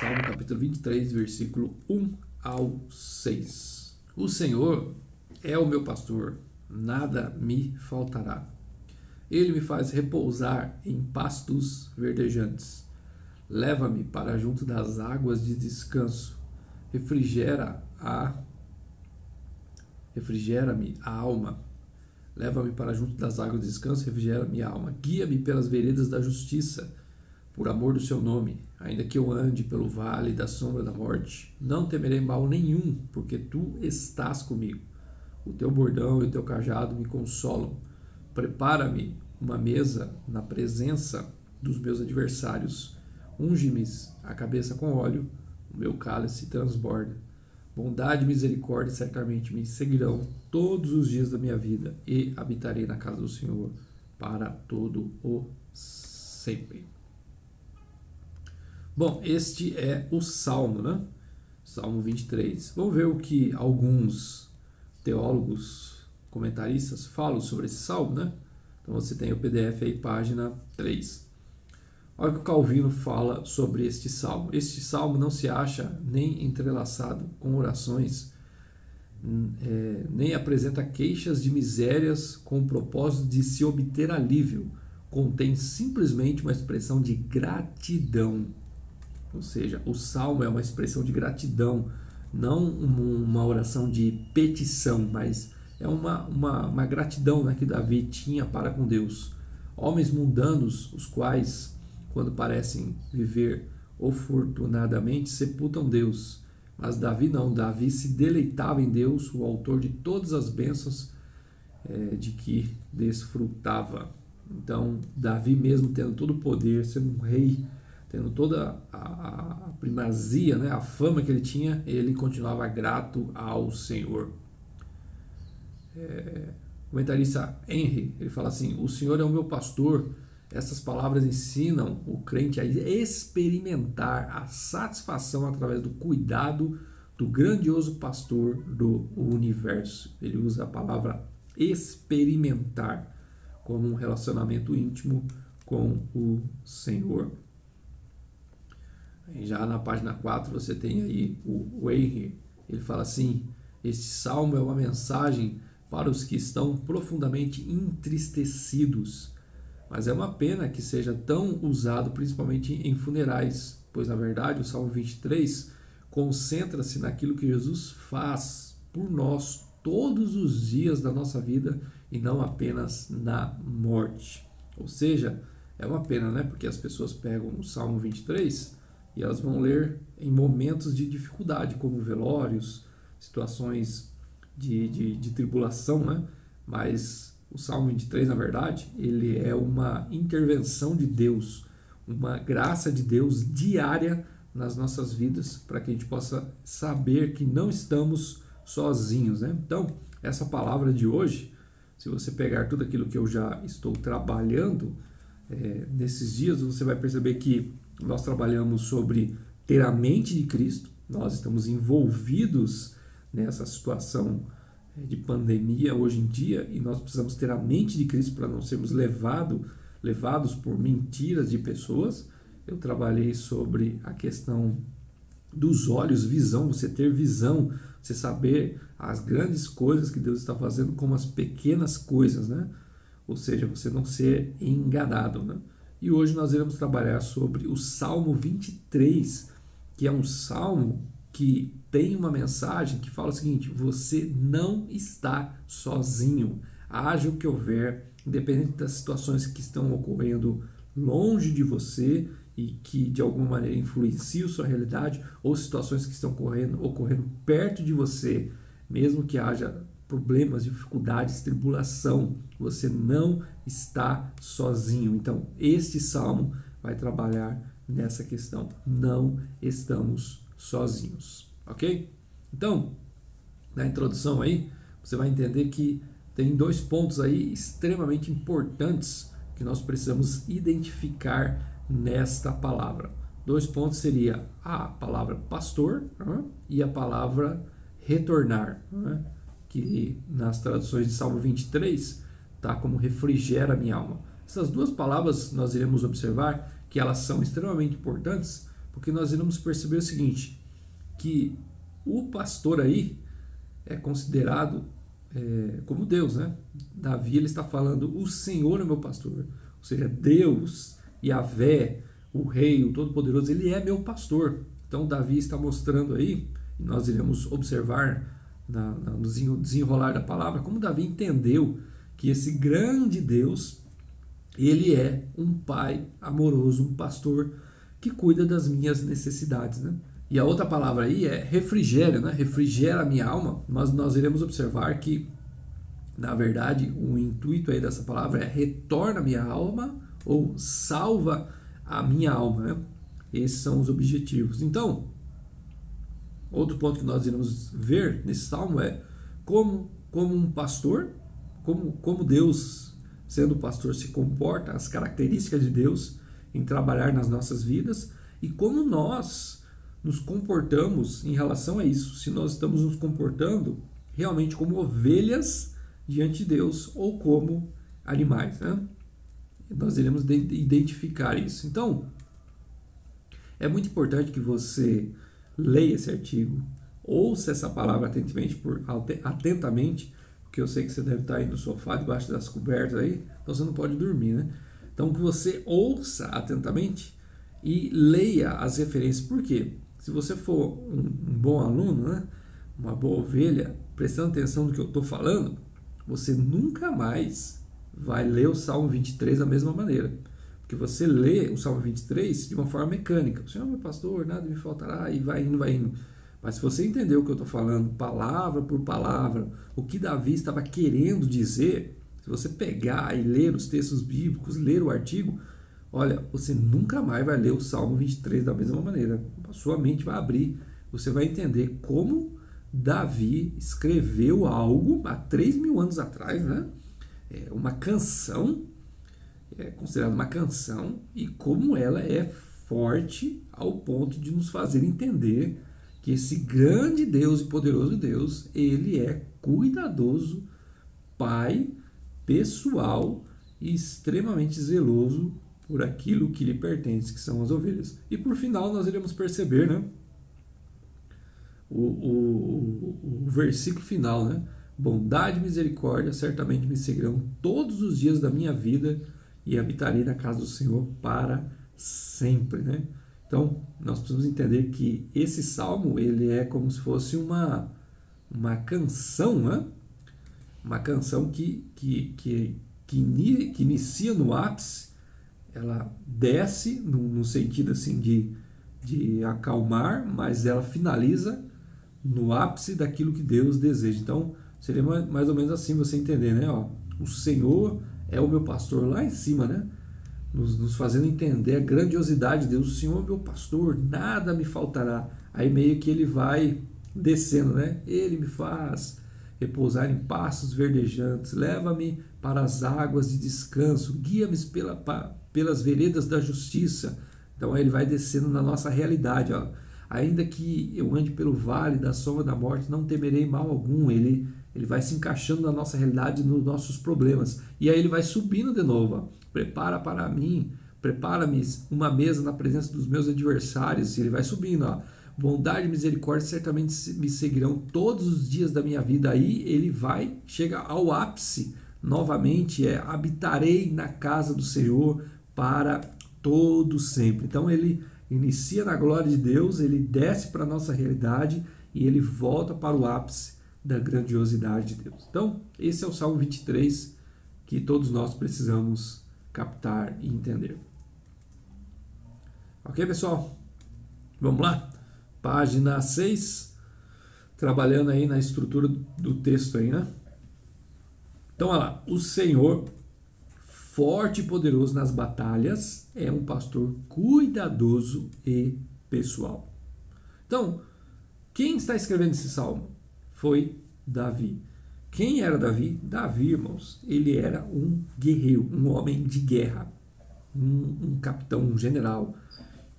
Salmo capítulo 23, versículo 1 ao 6. O Senhor é o meu pastor, nada me faltará. Ele me faz repousar em pastos verdejantes. Leva-me para junto das águas de descanso. Refrigera-me a alma. Leva-me para junto das águas de descanso, refrigera-me a alma. Guia-me pelas veredas da justiça, por amor do seu nome. Ainda que eu ande pelo vale da sombra da morte, não temerei mal nenhum, porque tu estás comigo. O teu bordão e o teu cajado me consolam. Prepara-me uma mesa na presença dos meus adversários. Unge-me a cabeça com óleo, o meu cálice transborda. Bondade e misericórdia certamente me seguirão todos os dias da minha vida, e habitarei na casa do Senhor para todo o sempre. Bom, este é o Salmo, né? Salmo 23. Vamos ver o que alguns teólogos, comentaristas falam sobre esse Salmo, né? Então você tem o PDF aí, página 3. Olha o que o Calvino fala sobre este Salmo. Este Salmo não se acha nem entrelaçado com orações, nem apresenta queixas de misérias com o propósito de se obter alívio. Contém simplesmente uma expressão de gratidão. Ou seja, o Salmo é uma expressão de gratidão, não uma oração de petição, mas é uma gratidão, né, que Davi tinha para com Deus. Homens mundanos, os quais, quando parecem viver oportunadamente, sepultam Deus. Mas Davi não, Davi se deleitava em Deus, o autor de todas as bênçãos de que desfrutava. Então, Davi mesmo tendo todo o poder, sendo um rei, tendo toda a primazia, né, a fama que ele tinha, ele continuava grato ao Senhor. O comentarista Henry, ele fala assim: o Senhor é o meu pastor. Essas palavras ensinam o crente a experimentar a satisfação através do cuidado do grandioso pastor do universo. Ele usa a palavra experimentar como um relacionamento íntimo com o Senhor. Já na página 4 você tem aí o Henry, ele fala assim: este salmo é uma mensagem para os que estão profundamente entristecidos, mas é uma pena que seja tão usado principalmente em funerais, pois na verdade o Salmo 23 concentra-se naquilo que Jesus faz por nós todos os dias da nossa vida e não apenas na morte. Ou seja, é uma pena, né? Porque as pessoas pegam o Salmo 23 e elas vão ler em momentos de dificuldade, como velórios, situações de tribulação, né? Mas o Salmo 23, na verdade, ele é uma intervenção de Deus, uma graça de Deus diária nas nossas vidas, para que a gente possa saber que não estamos sozinhos, né? Então, essa palavra de hoje, se você pegar tudo aquilo que eu já estou trabalhando nesses dias, você vai perceber que nós trabalhamos sobre ter a mente de Cristo. Nós estamos envolvidos nessa situação de pandemia hoje em dia e nós precisamos ter a mente de Cristo para não sermos levados por mentiras de pessoas. Eu trabalhei sobre a questão dos olhos, visão, você ter visão, você saber as grandes coisas que Deus está fazendo como as pequenas coisas, né? Ou seja, você não ser enganado, né? E hoje nós iremos trabalhar sobre o Salmo 23, que é um salmo que tem uma mensagem que fala o seguinte: você não está sozinho, haja o que houver, independente das situações que estão ocorrendo longe de você e que de alguma maneira influenciam sua realidade, ou situações que estão ocorrendo perto de você, mesmo que haja problemas, dificuldades, tribulação, você não está sozinho. Então, este salmo vai trabalhar nessa questão. Não estamos sozinhos, ok? Então, na introdução aí, você vai entender que tem dois pontos aí extremamente importantes que nós precisamos identificar nesta palavra. Dois pontos seria a palavra pastor, né, e a palavra retornar, né, que nas traduções de Salmo 23 está como refrigera a minha alma. Essas duas palavras nós iremos observar que elas são extremamente importantes Porque nós iremos perceber o seguinte, que o pastor aí é considerado como Deus, né? Davi ele está falando, o Senhor é meu pastor, ou seja, Deus, Yahvé, o Rei, o Todo-Poderoso, ele é meu pastor. Então Davi está mostrando aí, e nós iremos observar no desenrolar da palavra, como Davi entendeu que esse grande Deus, ele é um pai amoroso, um pastor que cuida das minhas necessidades, né? E a outra palavra aí é refrigério, né? Refrigera a minha alma, mas nós iremos observar que, na verdade, o intuito aí dessa palavra é retorna a minha alma ou salva a minha alma, né? Esses são os objetivos. Então, outro ponto que nós iremos ver nesse salmo é como um pastor, como Deus, sendo pastor, se comporta, as características de Deus em trabalhar nas nossas vidas e como nós nos comportamos em relação a isso, se nós estamos nos comportando realmente como ovelhas diante de Deus ou como animais, né? Nós iremos identificar isso. Então, é muito importante que você leia esse artigo, ouça essa palavra atentamente, porque eu sei que você deve estar aí no sofá, debaixo das cobertas aí, então você não pode dormir, né? Então, que você ouça atentamente e leia as referências. Por quê? Se você for um bom aluno, né? Uma boa ovelha, prestando atenção no que eu estou falando, você nunca mais vai ler o Salmo 23 da mesma maneira. Porque você lê o Salmo 23 de uma forma mecânica. O Senhor é meu pastor, nada me faltará, e vai indo, vai indo. Mas se você entender o que eu estou falando, palavra por palavra, o que Davi estava querendo dizer, se você pegar e ler os textos bíblicos, ler o artigo, olha, você nunca mais vai ler o Salmo 23 da mesma maneira. A sua mente vai abrir, você vai entender como Davi escreveu algo há 3.000 anos atrás, né? Uma canção, é considerada uma canção, e como ela é forte ao ponto de nos fazer entender que esse grande Deus e poderoso Deus, ele é cuidadoso, pai, pessoal e extremamente zeloso por aquilo que lhe pertence, que são as ovelhas. E por final nós iremos perceber, né, o versículo final, né? Bondade e misericórdia certamente me seguirão todos os dias da minha vida e habitarei na casa do Senhor para sempre, né? Então, nós precisamos entender que esse salmo, ele é como se fosse uma canção, né? Uma canção que inicia no ápice, ela desce no sentido assim de acalmar, mas ela finaliza no ápice daquilo que Deus deseja. Então, seria mais ou menos assim você entender, né? Ó, o Senhor é o meu pastor lá em cima, né? Nos fazendo entender a grandiosidade de Deus. O Senhor é meu pastor, nada me faltará. Aí meio que ele vai descendo, né? Ele me faz repousar em pastos verdejantes, leva-me para as águas de descanso, guia-me pelas veredas da justiça. Então aí ele vai descendo na nossa realidade, ó. Ainda que eu ande pelo vale da sombra da morte, não temerei mal algum. Ele vai se encaixando na nossa realidade, nos nossos problemas. E aí ele vai subindo de novo. Ó. Prepara-me uma mesa na presença dos meus adversários. E ele vai subindo. Ó. Bondade e misericórdia certamente me seguirão todos os dias da minha vida. Aí ele chega ao ápice novamente, habitarei na casa do Senhor para todo sempre. Então ele inicia na glória de Deus, ele desce para a nossa realidade e ele volta para o ápice da grandiosidade de Deus. Então, esse é o Salmo 23 que todos nós precisamos captar e entender. Ok, pessoal? Vamos lá? Página 6, trabalhando aí na estrutura do texto aí, né? Então, olha lá. O Senhor, forte e poderoso nas batalhas, é um pastor cuidadoso e pessoal. Então, quem está escrevendo esse salmo? Foi Davi. Quem era Davi? Davi, irmãos, ele era um guerreiro, um homem de guerra, um capitão, um general,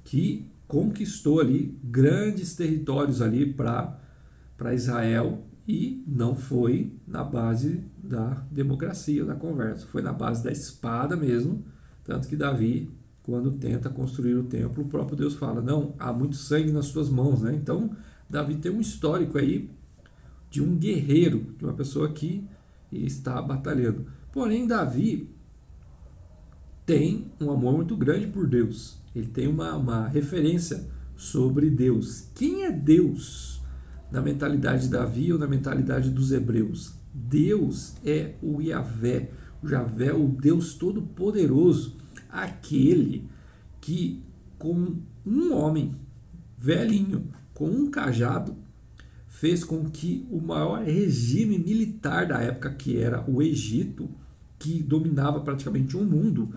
que conquistou ali grandes territórios ali para Israel, e não foi na base da democracia, da conversa, foi na base da espada mesmo, tanto que Davi quando tenta construir o templo, o próprio Deus fala, não, há muito sangue nas suas mãos, né? Então, Davi tem um histórico aí de um guerreiro, de uma pessoa que está batalhando. Porém, Davi tem um amor muito grande por Deus. Ele tem uma referência sobre Deus. Quem é Deus na mentalidade de Davi ou na mentalidade dos hebreus? Deus é o Yahvé. O Yahvé é o Deus Todo-Poderoso. Aquele que com um homem velhinho, com um cajado, fez com que o maior regime militar da época, que era o Egito, que dominava praticamente o mundo,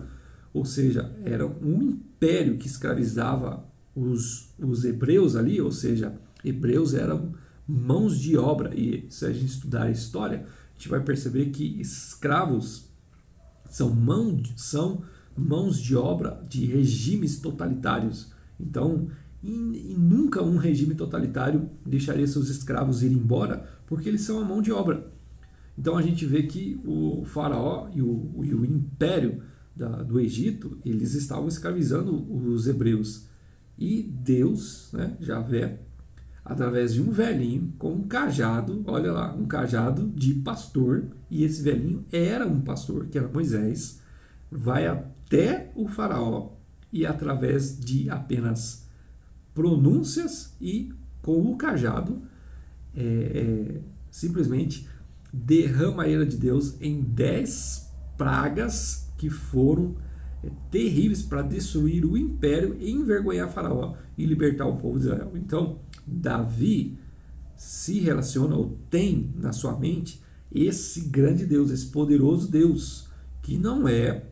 ou seja, era um império que escravizava os hebreus ali, ou seja, hebreus eram mãos de obra, e se a gente estudar a história, a gente vai perceber que escravos são mãos de obra de regimes totalitários. Então, e nunca um regime totalitário deixaria seus escravos ir embora, porque eles são a mão de obra. Então a gente vê que o faraó e o império do Egito, eles estavam escravizando os hebreus. E Deus, né, Yahvé, através de um velhinho com um cajado, olha lá, um cajado de pastor, e esse velhinho era um pastor, que era Moisés, vai até o faraó e através de apenas pronúncias e com o cajado simplesmente derrama a ira de Deus em 10 pragas que foram terríveis para destruir o império, envergonhar Faraó e libertar o povo de Israel. Então, Davi se relaciona ou tem na sua mente esse grande Deus, esse poderoso Deus, que não é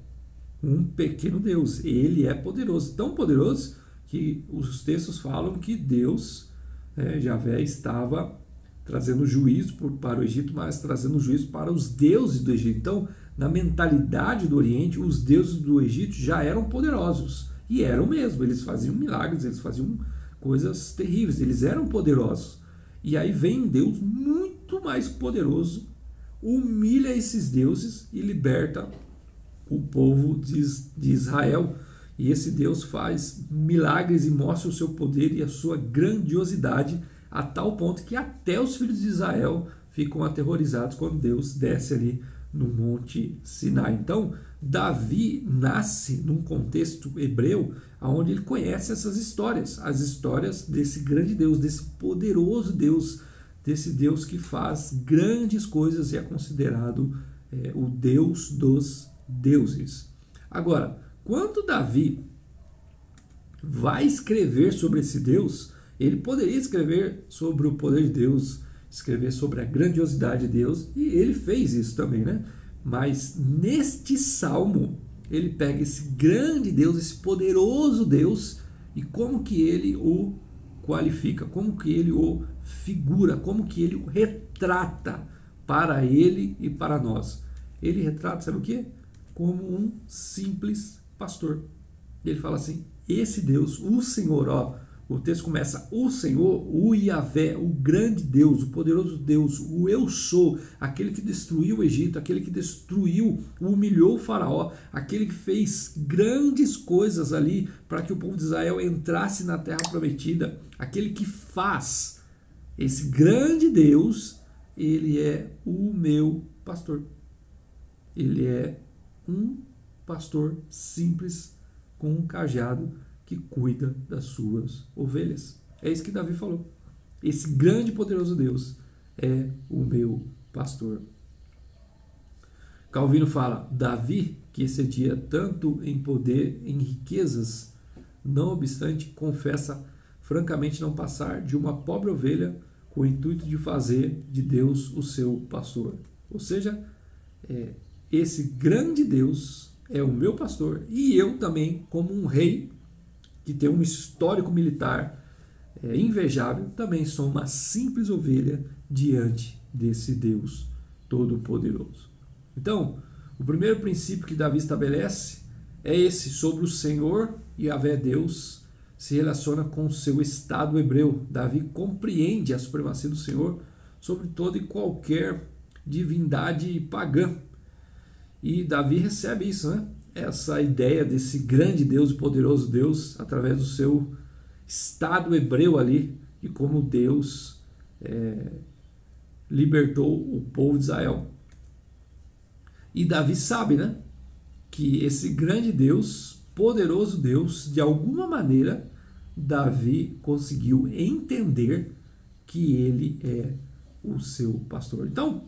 um pequeno Deus, ele é poderoso, tão poderoso que os textos falam que Deus, Yahvé, estava trazendo juízo para o Egito, mas trazendo juízo para os deuses do Egito. Então, na mentalidade do Oriente, os deuses do Egito já eram poderosos, e eram mesmo, eles faziam milagres, eles faziam coisas terríveis, eles eram poderosos. E aí vem Deus muito mais poderoso, humilha esses deuses e liberta o povo de Israel. E esse Deus faz milagres e mostra o seu poder e a sua grandiosidade a tal ponto que até os filhos de Israel ficam aterrorizados quando Deus desce ali no Monte Sinai. Então, Davi nasce num contexto hebreu onde ele conhece essas histórias, as histórias desse grande Deus, desse poderoso Deus, desse Deus que faz grandes coisas e é considerado o Deus dos deuses. Agora, quando Davi vai escrever sobre esse Deus, ele poderia escrever sobre o poder de Deus, escrever sobre a grandiosidade de Deus, e ele fez isso também, né? Mas neste salmo, ele pega esse grande Deus, esse poderoso Deus, e como que ele o qualifica, como que ele o figura, como que ele o retrata para ele e para nós. Ele retrata, sabe o quê? Como um simples pastor. Ele fala assim, esse Deus, o Senhor, ó, o texto começa, o Senhor, o Yahvé, o grande Deus, o poderoso Deus, o Eu Sou, aquele que destruiu o Egito, aquele que destruiu, humilhou o faraó, aquele que fez grandes coisas ali para que o povo de Israel entrasse na terra prometida, aquele que faz, esse grande Deus, ele é o meu pastor. Ele é um pastor simples com um cajado que cuida das suas ovelhas. É isso que Davi falou. Esse grande e poderoso Deus é o meu pastor. Calvino fala, Davi, que excedia tanto em poder, em riquezas, não obstante, confessa francamente não passar de uma pobre ovelha com o intuito de fazer de Deus o seu pastor. Ou seja, esse grande Deus é o meu pastor e eu também, como um rei que tem um histórico militar invejável, também sou uma simples ovelha diante desse Deus Todo-Poderoso. Então, o primeiro princípio que Davi estabelece é esse, sobre o Senhor Yahvé Deus, se relaciona com o seu estado hebreu. Davi compreende a supremacia do Senhor sobre toda e qualquer divindade pagã. E Davi recebe isso, né? essa ideia desse grande Deus e poderoso Deus através do seu Estado hebreu ali e como Deus libertou o povo de Israel. E Davi sabe, né, que esse grande Deus, poderoso Deus, de alguma maneira, Davi conseguiu entender que ele é o seu pastor. Então,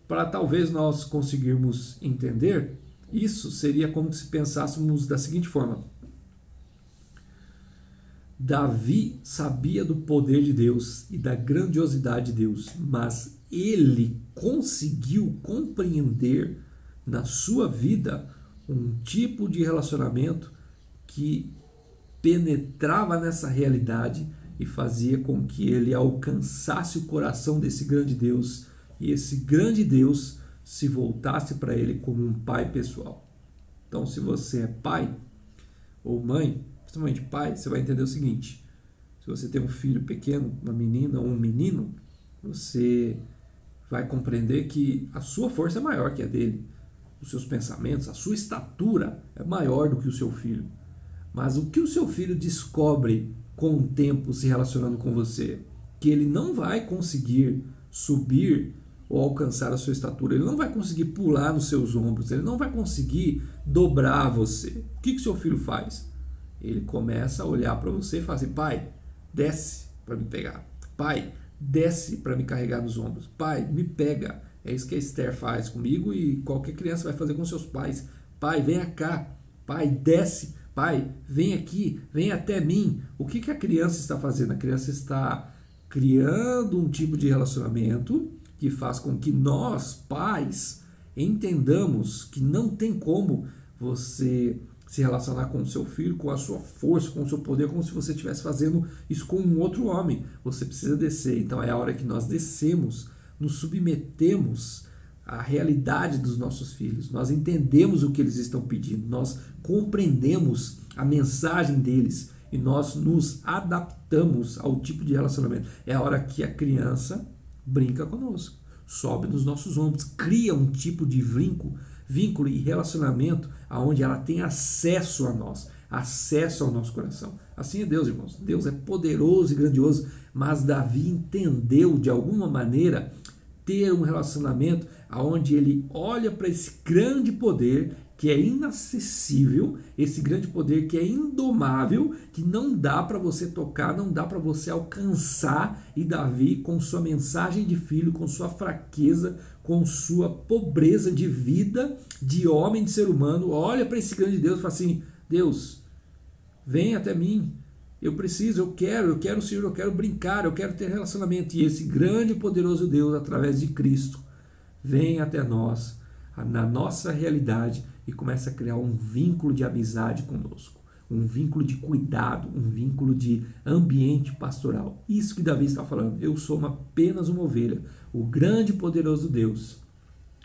para talvez nós conseguirmos entender, isso seria como se pensássemos da seguinte forma: Davi sabia do poder de Deus e da grandiosidade de Deus, mas ele conseguiu compreender na sua vida um tipo de relacionamento que penetrava nessa realidade e fazia com que ele alcançasse o coração desse grande Deus e esse grande Deus se voltasse para ele como um pai pessoal. Então, se você é pai ou mãe, principalmente pai, você vai entender o seguinte: se você tem um filho pequeno, uma menina ou um menino, você vai compreender que a sua força é maior que a dele. Os seus pensamentos, a sua estatura é maior do que o seu filho. Mas o que o seu filho descobre com o tempo se relacionando com você? Que ele não vai conseguir subir ou alcançar a sua estatura, ele não vai conseguir pular nos seus ombros, ele não vai conseguir dobrar você. O que o seu filho faz? Ele começa a olhar para você e fala assim: pai, desce para me pegar. Pai, desce para me carregar nos ombros. Pai, me pega. É isso que a Esther faz comigo e qualquer criança vai fazer com seus pais. Pai, venha cá. Pai, desce. Pai, vem aqui. Vem até mim. O que a criança está fazendo? A criança está criando um tipo de relacionamento que faz com que nós, pais, entendamos que não tem como você se relacionar com o seu filho, com a sua força, com o seu poder, como se você estivesse fazendo isso com um outro homem. Você precisa descer. Então é a hora que nós descemos, nos submetemos à realidade dos nossos filhos. Nós entendemos o que eles estão pedindo, nós compreendemos a mensagem deles e nós nos adaptamos ao tipo de relacionamento. É a hora que a criança brinca conosco, sobe nos nossos ombros, cria um tipo de vínculo e relacionamento aonde ela tem acesso a nós, acesso ao nosso coração. Assim é Deus, irmãos. Deus é poderoso e grandioso, mas Davi entendeu de alguma maneira ter um relacionamento aonde ele olha para esse grande poder que é inacessível, esse grande poder que é indomável, que não dá para você tocar, não dá para você alcançar. E Davi, com sua mensagem de filho, com sua fraqueza, com sua pobreza de vida, de homem, de ser humano, olha para esse grande Deus e fala assim: Deus, vem até mim, eu preciso, eu quero Senhor, eu quero brincar, eu quero ter relacionamento. E esse grande e poderoso Deus, através de Cristo, vem até nós, na nossa realidade, e começa a criar um vínculo de amizade conosco, um vínculo de cuidado, um vínculo de ambiente pastoral. Isso que Davi está falando: eu sou apenas uma ovelha, o grande e poderoso Deus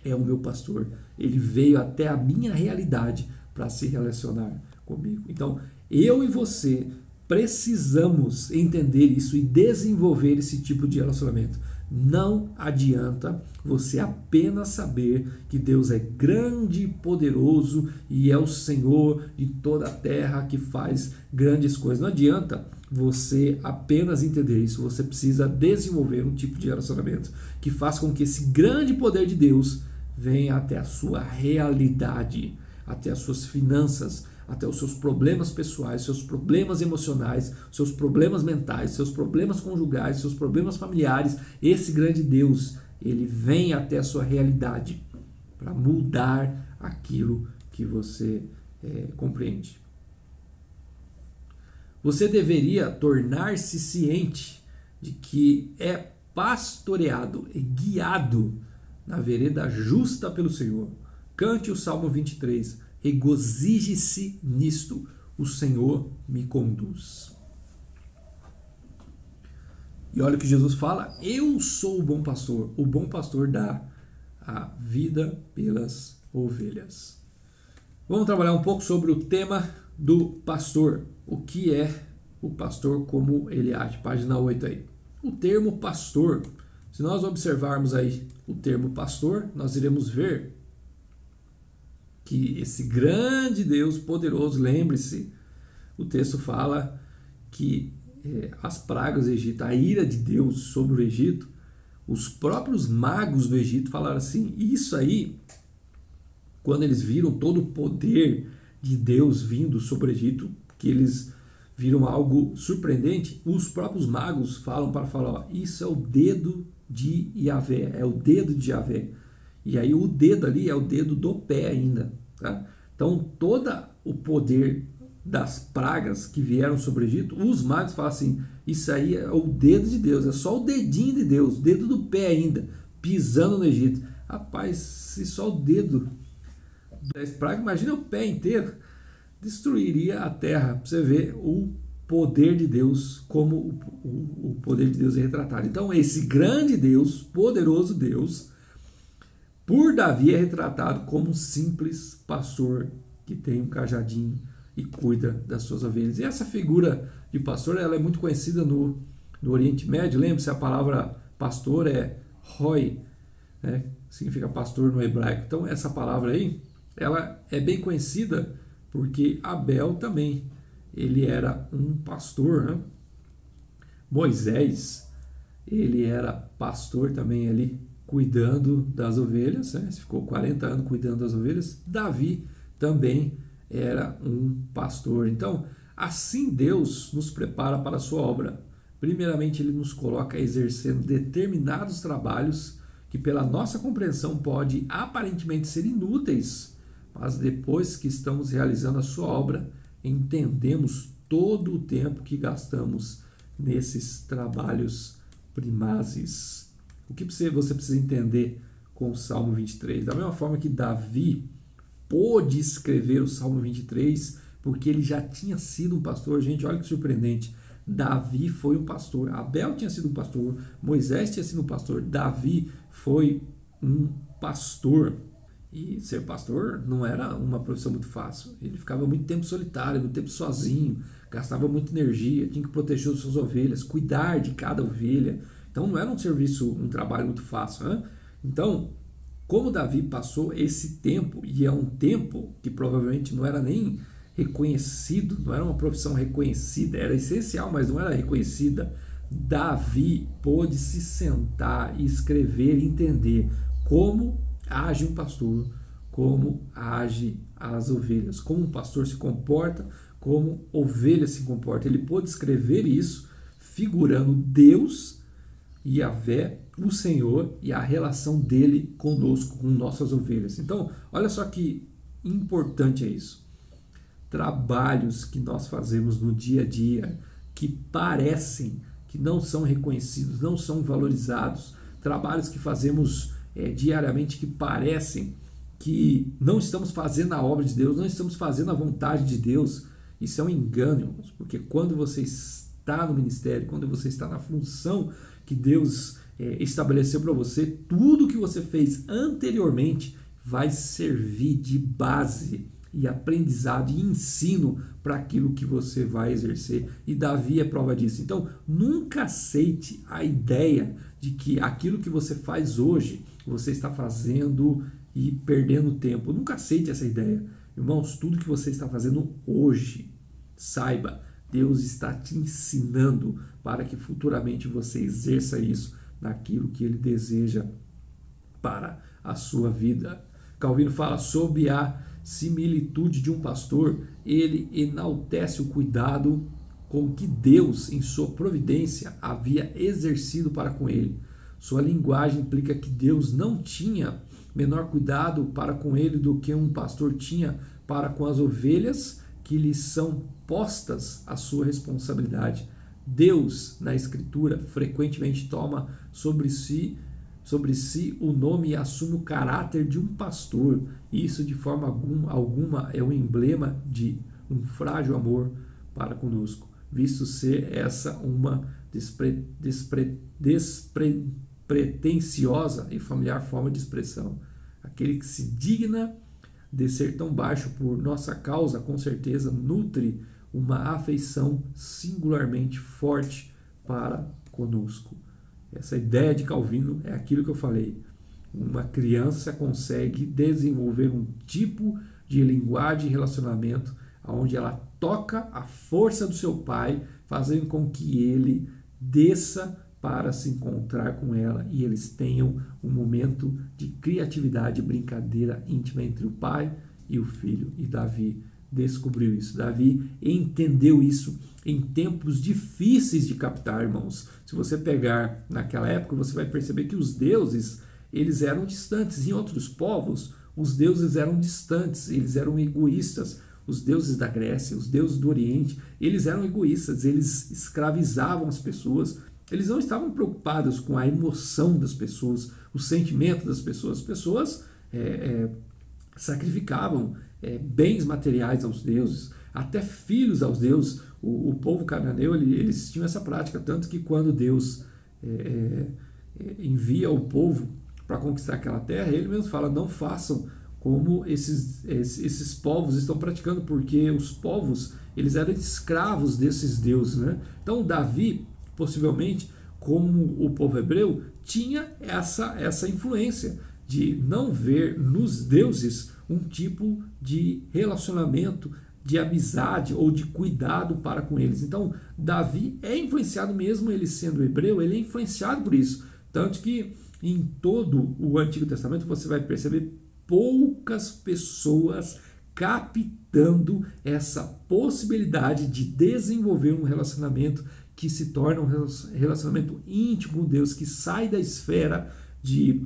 é o meu pastor, ele veio até a minha realidade para se relacionar comigo. Então, eu e você precisamos entender isso e desenvolver esse tipo de relacionamento. Não adianta você apenas saber que Deus é grande e poderoso e é o Senhor de toda a terra que faz grandes coisas. Não adianta você apenas entender isso. Você precisa desenvolver um tipo de relacionamento que faz com que esse grande poder de Deus venha até a sua realidade, até as suas finanças, até os seus problemas pessoais, seus problemas emocionais, seus problemas mentais, seus problemas conjugais, seus problemas familiares. Esse grande Deus, ele vem até a sua realidade para mudar aquilo que você compreende. Você deveria tornar-se ciente de que é pastoreado e guiado na vereda justa pelo Senhor. Cante o Salmo 23. Regozije-se nisto, o Senhor me conduz. E olha o que Jesus fala: eu sou o bom pastor dá a vida pelas ovelhas. Vamos trabalhar um pouco sobre o tema do pastor. O que é o pastor, como ele age? Página 8 aí. O termo pastor, se nós observarmos aí o termo pastor, nós iremos ver que esse grande Deus poderoso, lembre-se, o texto fala que as pragas do Egito, a ira de Deus sobre o Egito, os próprios magos do Egito falaram assim, isso aí, quando eles viram todo o poder de Deus vindo sobre o Egito, que eles viram algo surpreendente, os próprios magos falam para falar, isso é o dedo de Yahvé, é o dedo de Yahvé. E aí o dedo ali é o dedo do pé ainda. Tá? Então todo o poder das pragas que vieram sobre o Egito, os magos falam assim, isso aí é o dedo de Deus, é só o dedinho de Deus, o dedo do pé ainda, pisando no Egito. Rapaz, se só o dedo das pragas, imagina o pé inteiro, destruiria a terra. Para você ver o poder de Deus, como o poder de Deus é retratado. Então esse grande Deus, poderoso Deus, por Davi é retratado como um simples pastor que tem um cajadinho e cuida das suas ovelhas. E essa figura de pastor, ela é muito conhecida no Oriente Médio. Lembre-se, a palavra pastor é roi, né? Significa pastor no hebraico. Então essa palavra aí, ela é bem conhecida porque Abel também, ele era um pastor, né? Moisés, ele era pastor também ali, cuidando das ovelhas, né? Ficou 40 anos cuidando das ovelhas. Davi também era um pastor. Então, assim Deus nos prepara para a sua obra. Primeiramente, ele nos coloca exercendo determinados trabalhos que pela nossa compreensão pode aparentemente ser inúteis, mas depois que estamos realizando a sua obra, entendemos todo o tempo que gastamos nesses trabalhos primazes. O que você precisa entender com o Salmo 23? Da mesma forma que Davi pôde escrever o Salmo 23, porque ele já tinha sido um pastor. Gente, olha que surpreendente. Davi foi um pastor. Abel tinha sido um pastor. Moisés tinha sido um pastor. Davi foi um pastor. E ser pastor não era uma profissão muito fácil. Ele ficava muito tempo solitário, muito tempo sozinho, gastava muita energia, tinha que proteger as suas ovelhas, cuidar de cada ovelha. Então não era um serviço, um trabalho muito fácil, né? Então, como Davi passou esse tempo, e é um tempo que provavelmente não era nem reconhecido, não era uma profissão reconhecida, era essencial, mas não era reconhecida, Davi pôde se sentar e escrever e entender como age um pastor, como age as ovelhas, como um pastor se comporta, como ovelha se comporta. Ele pôde escrever isso figurando Deus, Yahvé, o Senhor, e a relação dele conosco, com nossas ovelhas. Então, olha só que importante é isso. Trabalhos que nós fazemos no dia a dia, que parecem que não são reconhecidos, não são valorizados, trabalhos que fazemos diariamente que parecem que não estamos fazendo a obra de Deus, não estamos fazendo a vontade de Deus. Isso é um engano, irmãos, porque quando você está no ministério, quando você está na função que Deus estabeleceu para você, tudo que você fez anteriormente vai servir de base e aprendizado e ensino para aquilo que você vai exercer. E Davi é prova disso. Então, nunca aceite a ideia de que aquilo que você faz hoje, você está fazendo e perdendo tempo. Nunca aceite essa ideia. Irmãos, tudo que você está fazendo hoje, saiba, Deus está te ensinando para que futuramente você exerça isso naquilo que Ele deseja para a sua vida. Calvino fala sobre a similitude de um pastor. Ele enaltece o cuidado com que Deus, em sua providência, havia exercido para com ele. Sua linguagem implica que Deus não tinha menor cuidado para com ele do que um pastor tinha para com as ovelhas que lhe são postas à sua responsabilidade. Deus, na Escritura, frequentemente toma sobre si o nome e assume o caráter de um pastor. Isso, de forma alguma, é um emblema de um frágil amor para conosco, visto ser essa uma despretensiosa e familiar forma de expressão. Aquele que se digna de ser tão baixo por nossa causa, com certeza nutre uma afeição singularmente forte para conosco. Essa ideia de Calvino é aquilo que eu falei. Uma criança consegue desenvolver um tipo de linguagem e relacionamento, onde ela toca a força do seu pai, fazendo com que ele desça para se encontrar com ela e eles tenham um momento de criatividade, brincadeira íntima entre o pai e o filho. E Davi descobriu isso. Davi entendeu isso em tempos difíceis de captar, irmãos. Se você pegar naquela época, você vai perceber que os deuses, eles eram distantes. Em outros povos, os deuses eram distantes, eles eram egoístas. Os deuses da Grécia, os deuses do Oriente, eles eram egoístas, eles escravizavam as pessoas, eles não estavam preocupados com a emoção das pessoas, o sentimento das pessoas. As pessoas sacrificavam bens materiais aos deuses, até filhos aos deuses. O povo cananeu, eles tinham essa prática, tanto que quando Deus envia o povo para conquistar aquela terra, ele mesmo fala, não façam como esses povos estão praticando, porque os povos, eles eram escravos desses deuses, né? Então Davi, possivelmente, como o povo hebreu, tinha essa influência de não ver nos deuses um tipo de relacionamento, de amizade ou de cuidado para com eles. Então Davi é influenciado, mesmo ele sendo hebreu, ele é influenciado por isso. Tanto que em todo o Antigo Testamento você vai perceber poucas pessoas captando essa possibilidade de desenvolver um relacionamento que se torna um relacionamento íntimo com Deus, que sai da esfera de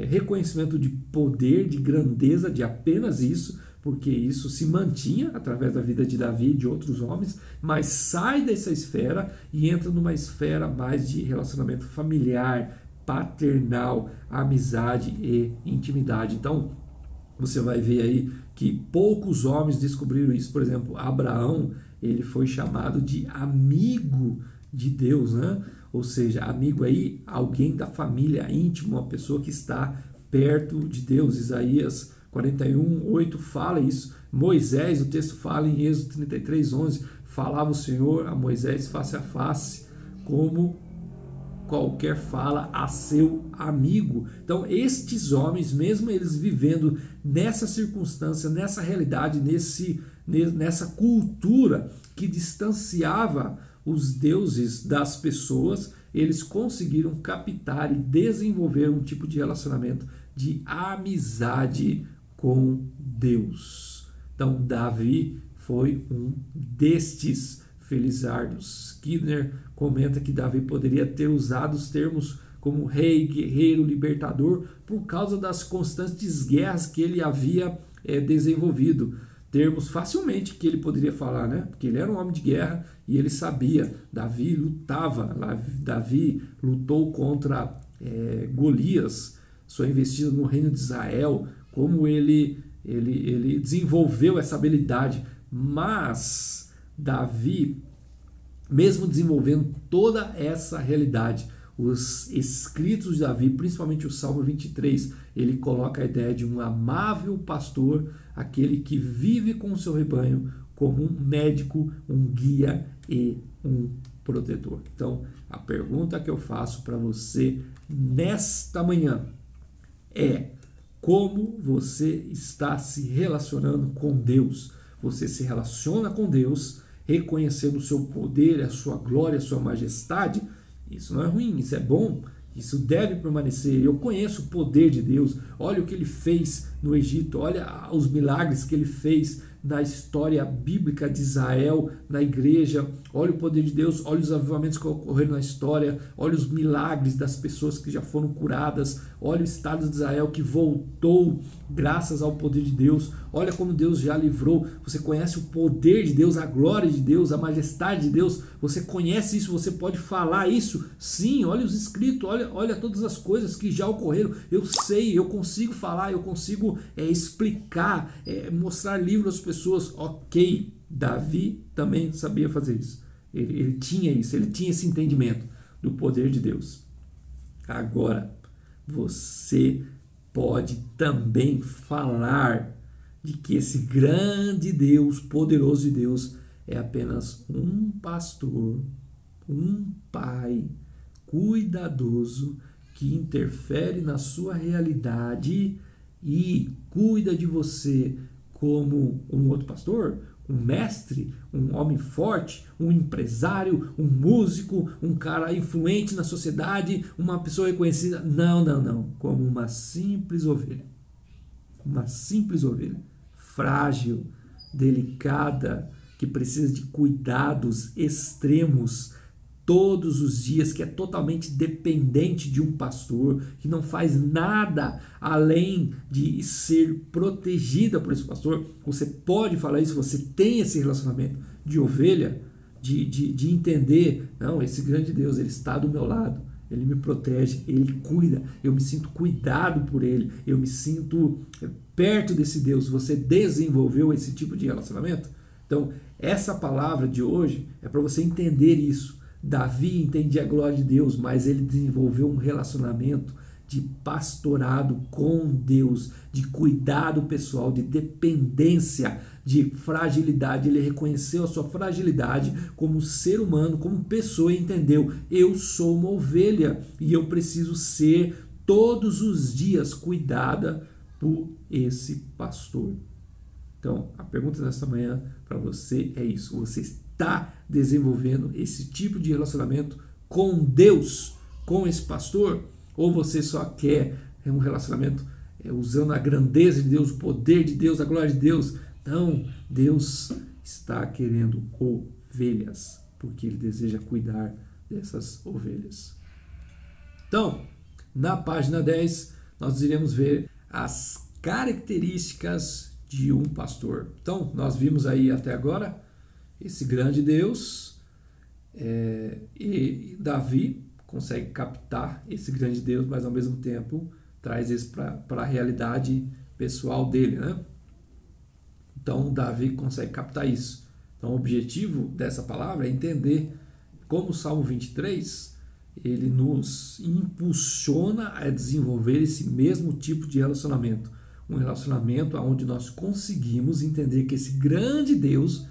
reconhecimento de poder, de grandeza, de apenas isso, porque isso se mantinha através da vida de Davi e de outros homens, mas sai dessa esfera e entra numa esfera mais de relacionamento familiar, paternal, amizade e intimidade. Então, você vai ver aí que poucos homens descobriram isso. Por exemplo, Abraão, ele foi chamado de amigo de Deus, né? Ou seja, amigo aí, alguém da família íntima, uma pessoa que está perto de Deus. Isaías 41:8 fala isso. Moisés, o texto fala em Êxodo 33:11, falava o Senhor a Moisés face a face, como qualquer fala a seu amigo. Então estes homens, mesmo eles vivendo nessa circunstância, nessa realidade, nessa cultura que distanciava os deuses das pessoas, eles conseguiram captar e desenvolver um tipo de relacionamento de amizade com Deus. Então Davi foi um destes felizardos. Skinner comenta que Davi poderia ter usado os termos como rei, guerreiro, libertador, por causa das constantes guerras que ele havia desenvolvido. Termos facilmente que ele poderia falar, né? Porque ele era um homem de guerra e ele sabia. Davi lutava, Davi lutou contra Golias, sua investida no reino de Israel, como ele desenvolveu essa habilidade. Mas Davi, mesmo desenvolvendo toda essa realidade, os escritos de Davi, principalmente o Salmo 23, ele coloca a ideia de um amável pastor, aquele que vive com o seu rebanho como um médico, um guia e um protetor. Então, a pergunta que eu faço para você nesta manhã é: como você está se relacionando com Deus? Você se relaciona com Deus reconhecendo o seu poder, a sua glória, a sua majestade? Isso não é ruim, isso é bom, isso deve permanecer. Eu conheço o poder de Deus, olha o que ele fez no Egito, olha os milagres que ele fez na história bíblica de Israel, na igreja, olha o poder de Deus, olha os avivamentos que ocorreram na história, olha os milagres das pessoas que já foram curadas, olha o estado de Israel que voltou graças ao poder de Deus, olha como Deus já livrou. Você conhece o poder de Deus, a glória de Deus, a majestade de Deus, você conhece isso, você pode falar isso? Sim, olha os escritos, olha todas as coisas que já ocorreram. Eu sei, eu consigo falar, eu consigo explicar, mostrar livros às pessoas. Ok, Davi também sabia fazer isso. Ele tinha isso, ele tinha esse entendimento do poder de Deus. Agora, você pode também falar de que esse grande Deus, poderoso de Deus, é apenas um pastor, um pai cuidadoso que interfere na sua realidade e cuida de você como um outro pastor, um mestre, um homem forte, um empresário, um músico, um cara influente na sociedade, uma pessoa reconhecida. Não, não, não. Como uma simples ovelha. Uma simples ovelha. Frágil, delicada, que precisa de cuidados extremos todos os dias, que é totalmente dependente de um pastor, que não faz nada além de ser protegida por esse pastor. Você pode falar isso, você tem esse relacionamento de ovelha, de entender, não, esse grande Deus, ele está do meu lado, ele me protege, ele cuida, eu me sinto cuidado por ele, eu me sinto perto desse Deus. Você desenvolveu esse tipo de relacionamento? Então, essa palavra de hoje é para você entender isso. Davi entendia a glória de Deus, mas ele desenvolveu um relacionamento de pastorado com Deus, de cuidado pessoal, de dependência, de fragilidade. Ele reconheceu a sua fragilidade como ser humano, como pessoa, e entendeu: eu sou uma ovelha e eu preciso ser todos os dias cuidada por esse pastor. Então, a pergunta desta manhã para você é isso: você está desenvolvendo esse tipo de relacionamento com Deus, com esse pastor? Ou você só quer um relacionamento usando a grandeza de Deus, o poder de Deus, a glória de Deus? Não, Deus está querendo ovelhas, porque Ele deseja cuidar dessas ovelhas. Então, na página 10, nós iremos ver as características de um pastor. Então, nós vimos aí até agora esse grande Deus, e Davi consegue captar esse grande Deus, mas ao mesmo tempo traz isso para a realidade pessoal dele, né? Então, Davi consegue captar isso. Então, o objetivo dessa palavra é entender como o Salmo 23, ele nos impulsiona a desenvolver esse mesmo tipo de relacionamento. Um relacionamento onde nós conseguimos entender que esse grande Deus,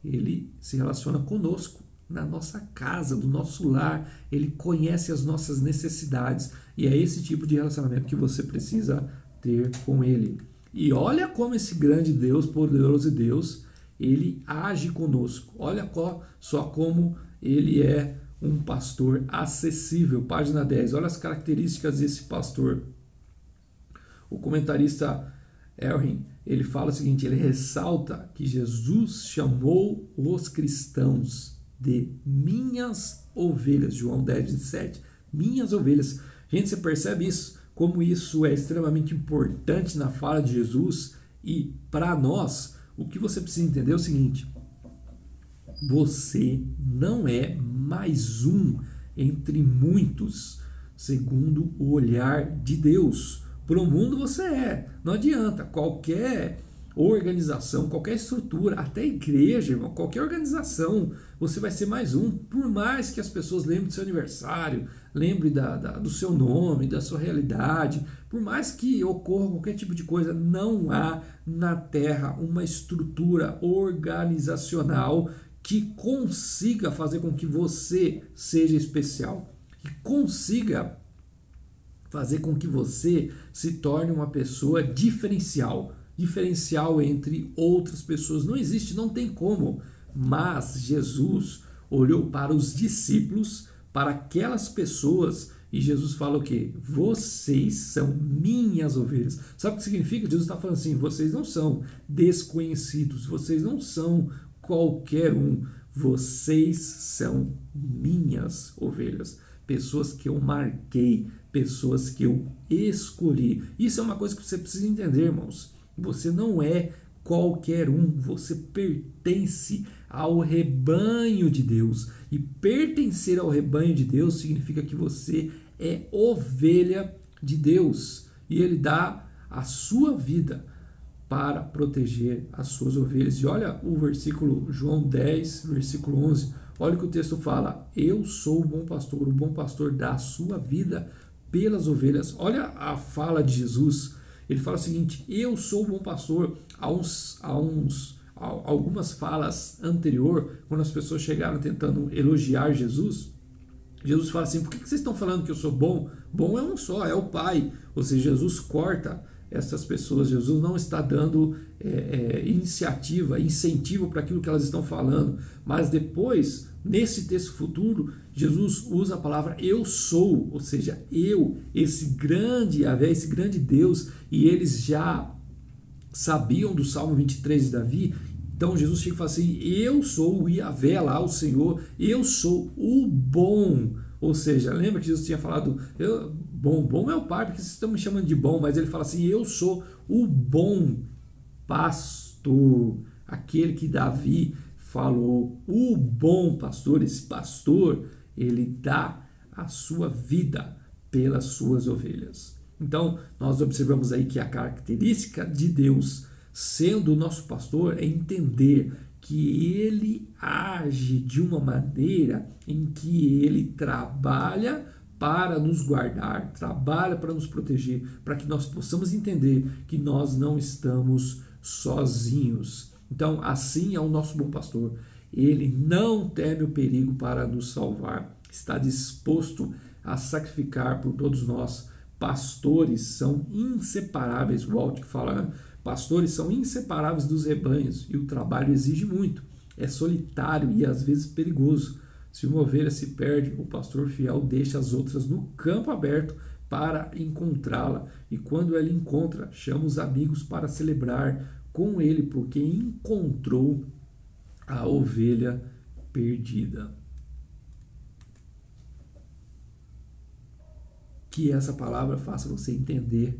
ele se relaciona conosco, na nossa casa, do nosso lar. Ele conhece as nossas necessidades, e é esse tipo de relacionamento que você precisa ter com ele. E olha como esse grande Deus, poderoso Deus, ele age conosco. Olha só como ele é um pastor acessível. Página 10, olha as características desse pastor. O comentarista Elrin, ele fala o seguinte, ele ressalta que Jesus chamou os cristãos de minhas ovelhas. João 10, 27. Minhas ovelhas. Gente, você percebe isso? Como isso é extremamente importante na fala de Jesus. E para nós, o que você precisa entender é o seguinte: você não é mais um entre muitos, segundo o olhar de Deus. Para o mundo você é. Não adianta. Qualquer organização, qualquer estrutura, até igreja, irmão, qualquer organização, você vai ser mais um. Por mais que as pessoas lembrem do seu aniversário, lembrem do seu nome, da sua realidade, por mais que ocorra qualquer tipo de coisa, não há na Terra uma estrutura organizacional que consiga fazer com que você seja especial, que consiga fazer com que você se torne uma pessoa diferencial entre outras pessoas. Não existe, não tem como. Mas Jesus olhou para os discípulos, para aquelas pessoas, e Jesus fala o quê? Vocês são minhas ovelhas. Sabe o que significa? Jesus está falando assim: vocês não são desconhecidos, vocês não são qualquer um, vocês são minhas ovelhas. Pessoas que eu marquei, pessoas que eu escolhi. Isso é uma coisa que você precisa entender, irmãos. Você não é qualquer um, você pertence ao rebanho de Deus. E pertencer ao rebanho de Deus significa que você é ovelha de Deus. E Ele dá a sua vida para proteger as suas ovelhas. E olha o versículo, João 10, versículo 11. Olha o que o texto fala: eu sou o bom pastor dá a sua vida pelas ovelhas. Olha a fala de Jesus. Ele fala o seguinte: eu sou o bom pastor. Algumas falas anterior, quando as pessoas chegaram tentando elogiar Jesus, Jesus fala assim: por que vocês estão falando que eu sou bom? Bom é um só, é o Pai. Ou seja, Jesus corta essas pessoas. Jesus não está dando iniciativa, incentivo para aquilo que elas estão falando, mas depois, nesse texto futuro, Jesus usa a palavra eu sou, ou seja, eu, esse grande Yahvé, esse grande Deus, e eles já sabiam do Salmo 23 de Davi. Então Jesus chega e fala assim, eu sou o Yahvé lá, o Senhor, eu sou o bom. Ou seja, lembra que Jesus tinha falado, bom é o Pai, porque vocês estão me chamando de bom, mas ele fala assim, eu sou o bom pastor, aquele que Davi falou, o bom pastor. Esse pastor, ele dá a sua vida pelas suas ovelhas. Então, nós observamos aí que a característica de Deus, sendo o nosso pastor, é entender que ele age de uma maneira em que ele trabalha para nos guardar, trabalha para nos proteger, para que nós possamos entender que nós não estamos sozinhos. Então, assim é o nosso bom pastor. Ele não teme o perigo para nos salvar, está disposto a sacrificar por todos nós. Pastores são inseparáveis, o Walt que fala, né? Pastores são inseparáveis dos rebanhos e o trabalho exige muito. É solitário e às vezes perigoso. Se uma ovelha se perde, o pastor fiel deixa as outras no campo aberto para encontrá-la. E quando ele encontra, chama os amigos para celebrar com ele, porque encontrou a ovelha perdida. Que essa palavra faça você entender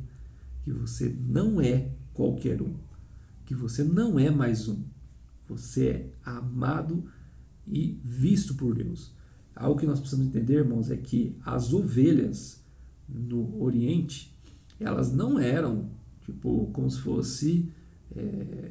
que você não é qualquer um, que você não é mais um, você é amado e visto por Deus. Algo que nós precisamos entender, irmãos, é que as ovelhas no Oriente, elas não eram tipo como se fosse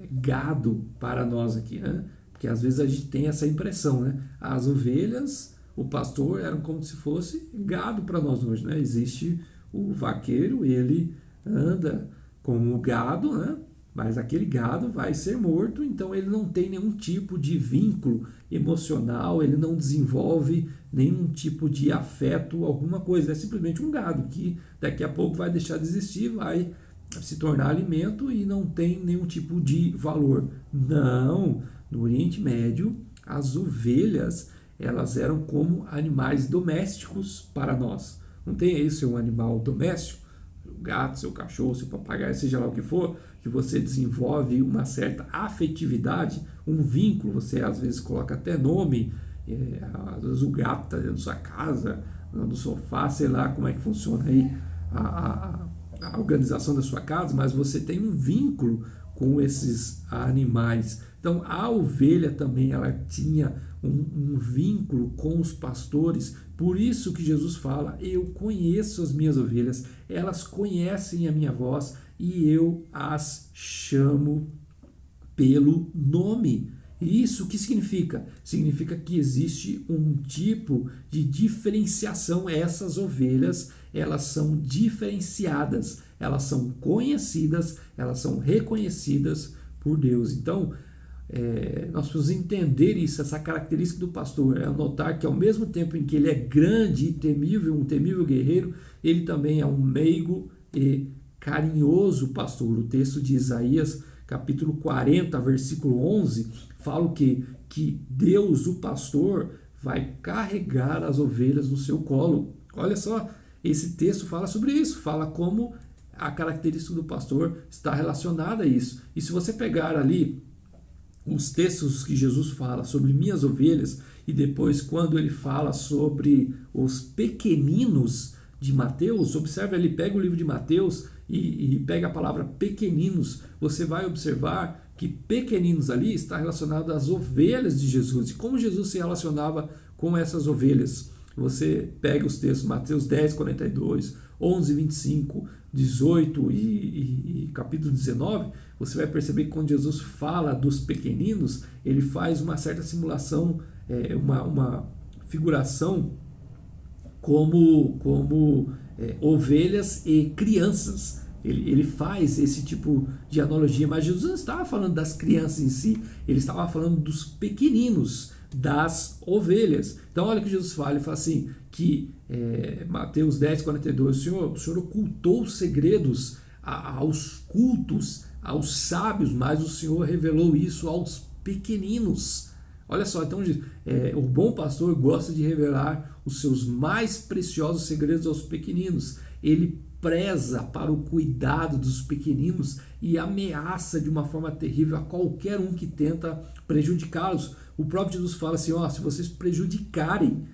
gado para nós aqui, né? Porque às vezes a gente tem essa impressão, né? As ovelhas, o pastor, eram como se fosse gado para nós hoje, né? Existe o vaqueiro, ele anda como gado, né? Mas aquele gado vai ser morto, então ele não tem nenhum tipo de vínculo emocional, ele não desenvolve nenhum tipo de afeto, alguma coisa. É simplesmente um gado que daqui a pouco vai deixar de existir, vai se tornar alimento e não tem nenhum tipo de valor. Não, no Oriente Médio, as ovelhas, elas eram como animais domésticos para nós. Não tem aí o seu animal doméstico, o gato, seu cachorro, seu papagaio, seja lá o que for, que você desenvolve uma certa afetividade, um vínculo, você às vezes coloca até nome, às vezes o gato está dentro da sua casa, no sofá, sei lá como é que funciona aí a organização da sua casa, mas você tem um vínculo com esses animais. Então a ovelha também, ela tinha um vínculo com os pastores, por isso que Jesus fala, eu conheço as minhas ovelhas, elas conhecem a minha voz e eu as chamo pelo nome. E isso o que significa? Significa que existe um tipo de diferenciação. Essas ovelhas, elas são diferenciadas, elas são conhecidas, elas são reconhecidas por Deus. Então, nós precisamos entender isso, essa característica do pastor, notar que ao mesmo tempo em que ele é grande e temível, um temível guerreiro, ele também é um meigo e carinhoso pastor. O texto de Isaías, capítulo 40, versículo 11, fala o quê? Que Deus, o pastor, vai carregar as ovelhas no seu colo. Olha só, esse texto fala sobre isso, fala como a característica do pastor está relacionada a isso. E se você pegar ali os textos que Jesus fala sobre minhas ovelhas e depois quando ele fala sobre os pequeninos de Mateus, observe ali, pega o livro de Mateus e pega a palavra pequeninos, você vai observar que pequeninos ali está relacionado às ovelhas de Jesus e como Jesus se relacionava com essas ovelhas. Você pega os textos Mateus 10, 42, 11, 25, 18 e capítulo 19, você vai perceber que quando Jesus fala dos pequeninos, ele faz uma certa simulação, uma figuração como ovelhas e crianças. Ele faz esse tipo de analogia, mas Jesus não estava falando das crianças em si, ele estava falando dos pequeninos, das ovelhas. Então olha o que Jesus fala, ele fala assim, que Mateus 10, 42, o Senhor ocultou os segredos aos cultos, aos sábios, mas o Senhor revelou isso aos pequeninos. Olha só, então o bom pastor gosta de revelar os seus mais preciosos segredos aos pequeninos. Ele preza para o cuidado dos pequeninos e ameaça de uma forma terrível a qualquer um que tenta prejudicá-los. O próprio Jesus fala assim, se vocês prejudicarem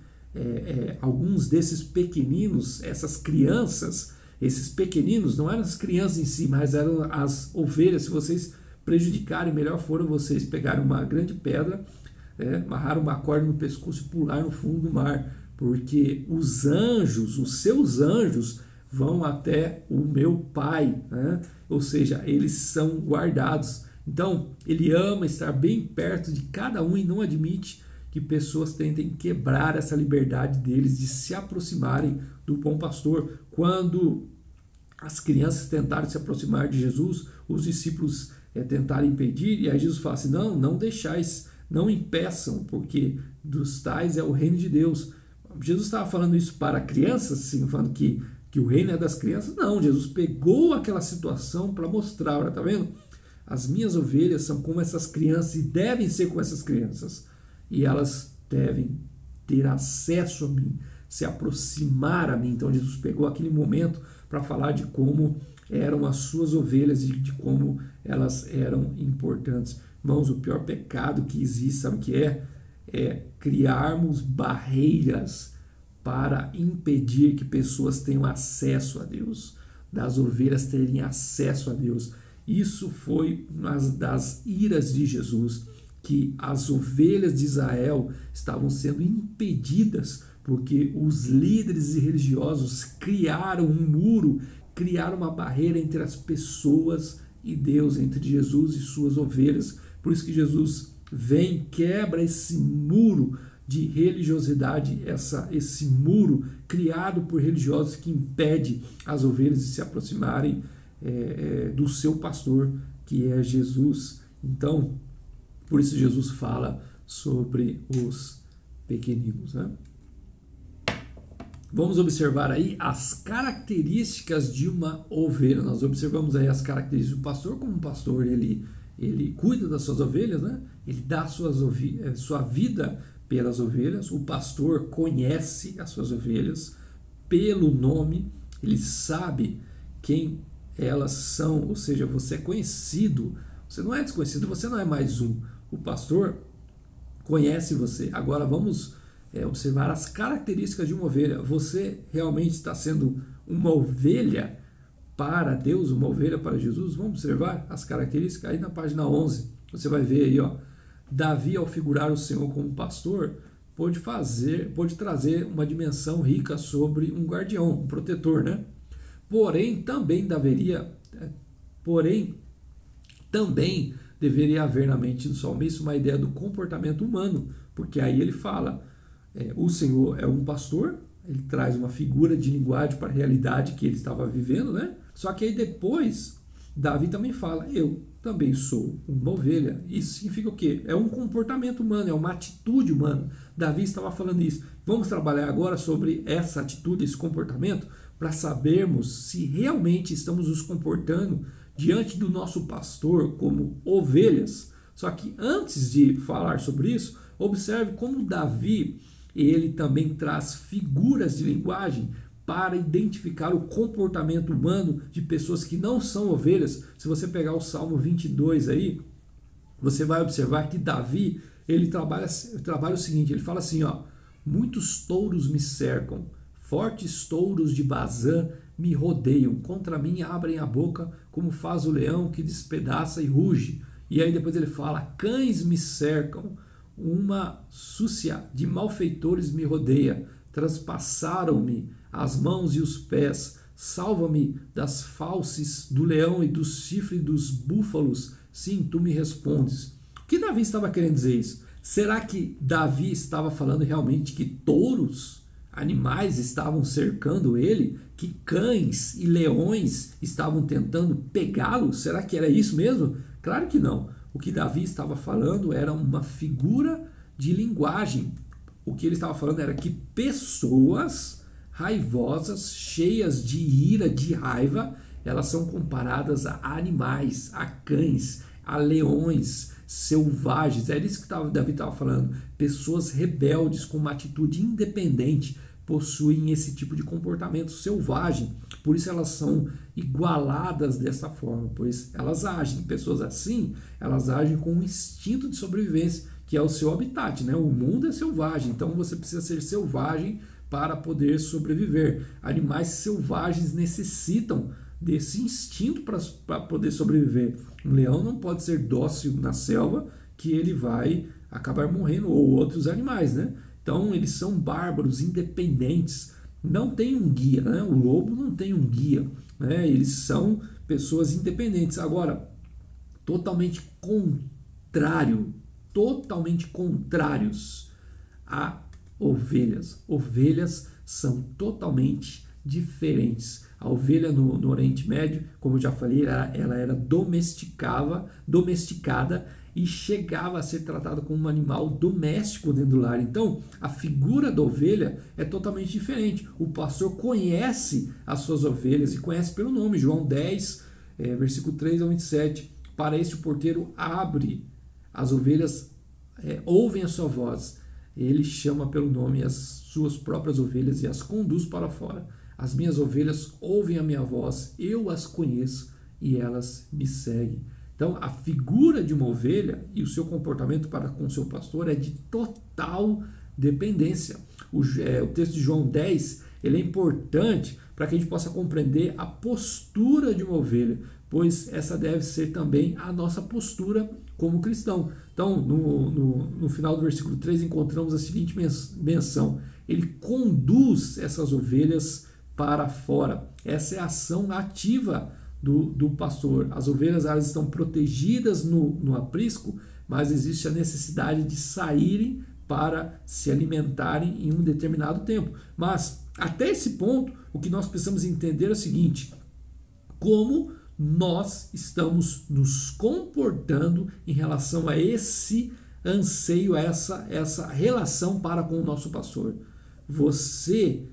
alguns desses pequeninos, essas crianças, esses pequeninos, não eram as crianças em si, mas eram as ovelhas, se vocês prejudicarem, melhor foram vocês pegarem uma grande pedra, amarrar uma corda no pescoço e pular no fundo do mar, porque os anjos, os seus anjos, vão até o meu Pai, né? Ou seja, eles são guardados. Então, ele ama estar bem perto de cada um e não admite que pessoas tentem quebrar essa liberdade deles de se aproximarem do bom pastor. Quando as crianças tentaram se aproximar de Jesus, os discípulos tentaram impedir, e aí Jesus fala assim, não deixais, não impeçam, porque dos tais é o reino de Deus. Jesus estava falando isso para crianças, assim, falando que o reino é das crianças? Não, Jesus pegou aquela situação para mostrar, olha, tá vendo? As minhas ovelhas são como essas crianças e devem ser como essas crianças. E elas devem ter acesso a mim, se aproximar a mim. Então Jesus pegou aquele momento para falar de como eram as suas ovelhas e de como elas eram importantes. Irmãos, o pior pecado que existe, sabe o que é? É criarmos barreiras para impedir que pessoas tenham acesso a Deus, das ovelhas terem acesso a Deus. Isso foi uma das iras de Jesus, que as ovelhas de Israel estavam sendo impedidas porque os líderes religiosos criaram um muro, criaram uma barreira entre as pessoas e Deus, entre Jesus e suas ovelhas. Por isso que Jesus vem, quebra esse muro de religiosidade, esse muro criado por religiosos que impede as ovelhas de se aproximarem do seu pastor, que é Jesus. Então, por isso Jesus fala sobre os pequeninos, né? Vamos observar aí as características de uma ovelha. Nós observamos aí as características do pastor. Como um pastor, ele cuida das suas ovelhas, né? Ele dá sua vida pelas ovelhas. O pastor conhece as suas ovelhas pelo nome, ele sabe quem elas são, ou seja, você é conhecido, você não é desconhecido, você não é mais um. O pastor conhece você. Agora vamos observar as características de uma ovelha. Você realmente está sendo uma ovelha para Deus, uma ovelha para Jesus? Vamos observar as características aí na página 11. Você vai ver aí, Davi, ao figurar o Senhor como pastor, pôde trazer uma dimensão rica sobre um guardião, um protetor, né? Porém, também deveria haver na mente do salmista uma ideia do comportamento humano, porque aí ele fala, o Senhor é um pastor, ele traz uma figura de linguagem para a realidade que ele estava vivendo, né? Só que aí depois, Davi também fala, eu também sou uma ovelha. Isso significa o quê? É um comportamento humano, é uma atitude humana. Davi estava falando isso. Vamos trabalhar agora sobre essa atitude, esse comportamento, para sabermos se realmente estamos nos comportando diante do nosso pastor como ovelhas. Só que antes de falar sobre isso, observe como Davi, ele também traz figuras de linguagem para identificar o comportamento humano de pessoas que não são ovelhas. Se você pegar o Salmo 22 aí, você vai observar que Davi, ele trabalha o seguinte, ele fala assim, muitos touros me cercam, fortes touros de Bazã me rodeiam, contra mim abrem a boca como faz o leão que despedaça e ruge. E aí depois ele fala, cães me cercam, uma súcia de malfeitores me rodeia, transpassaram-me as mãos e os pés, salva-me das fauces do leão e do chifre dos búfalos, sim, tu me respondes. O que Davi estava querendo dizer isso? Será que Davi estava falando realmente que touros, animais estavam cercando ele, que cães e leões estavam tentando pegá-lo? Será que era isso mesmo? Claro que não. O que Davi estava falando era uma figura de linguagem. O que ele estava falando era que pessoas raivosas, cheias de ira, de raiva, elas são comparadas a animais, a cães, a leões selvagens. É isso que Davi estava falando. Pessoas rebeldes com uma atitude independente possuem esse tipo de comportamento selvagem. Por isso elas são igualadas dessa forma, pois elas agem. Pessoas assim, elas agem com um instinto de sobrevivência, que é o seu habitat, né? O mundo é selvagem, então você precisa ser selvagem para poder sobreviver. Animais selvagens necessitam desse instinto para poder sobreviver. Um leão não pode ser dócil na selva, que ele vai acabar morrendo, ou outros animais, né? Então eles são bárbaros, independentes, não tem um guia, né? O lobo não tem um guia, né? Eles são pessoas independentes. Agora, totalmente contrários a ovelhas. Ovelhas são totalmente diferentes. A ovelha no Oriente Médio, como eu já falei, ela era domesticada e chegava a ser tratada como um animal doméstico dentro do lar. Então, a figura da ovelha é totalmente diferente. O pastor conhece as suas ovelhas e conhece pelo nome. João 10, versículo 3 ao 27. Para este o porteiro abre, as ovelhas ouvem a sua voz. Ele chama pelo nome as suas próprias ovelhas e as conduz para fora. As minhas ovelhas ouvem a minha voz, eu as conheço e elas me seguem. Então, a figura de uma ovelha e o seu comportamento para com o seu pastor é de total dependência. O texto de João 10 ele é importante para que a gente possa compreender a postura de uma ovelha, pois essa deve ser também a nossa postura como cristão. Então, no final do versículo 3, encontramos a seguinte menção: ele conduz essas ovelhas para fora. Essa é a ação ativa do pastor. As ovelhas elas estão protegidas no aprisco, mas existe a necessidade de saírem para se alimentarem em um determinado tempo. Mas, até esse ponto, o que nós precisamos entender é o seguinte: como nós estamos nos comportando em relação a esse anseio, a essa relação para com o nosso pastor. Você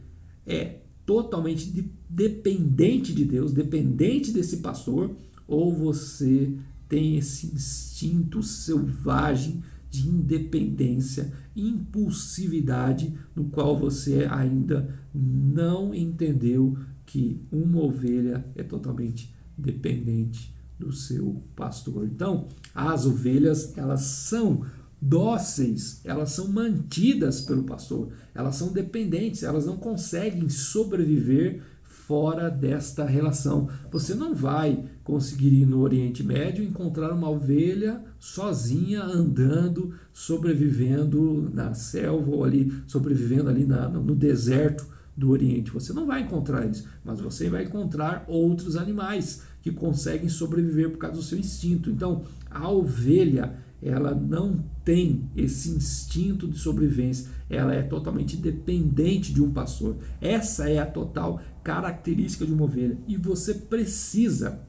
é totalmente dependente de Deus, dependente desse pastor, ou você tem esse instinto selvagem de independência, impulsividade, no qual você ainda não entendeu que uma ovelha é totalmente dependente do seu pastor. Então, as ovelhas, elas são dóceis, elas são mantidas pelo pastor, elas são dependentes, elas não conseguem sobreviver fora desta relação. Você não vai conseguir ir no Oriente Médio e encontrar uma ovelha sozinha andando, sobrevivendo na selva ou ali, sobrevivendo ali no deserto do Oriente. Você não vai encontrar isso, mas você vai encontrar outros animais que conseguem sobreviver por causa do seu instinto. Então, a ovelha, ela não tem esse instinto de sobrevivência, ela é totalmente dependente de um pastor. Essa é a total característica de uma ovelha, e você precisa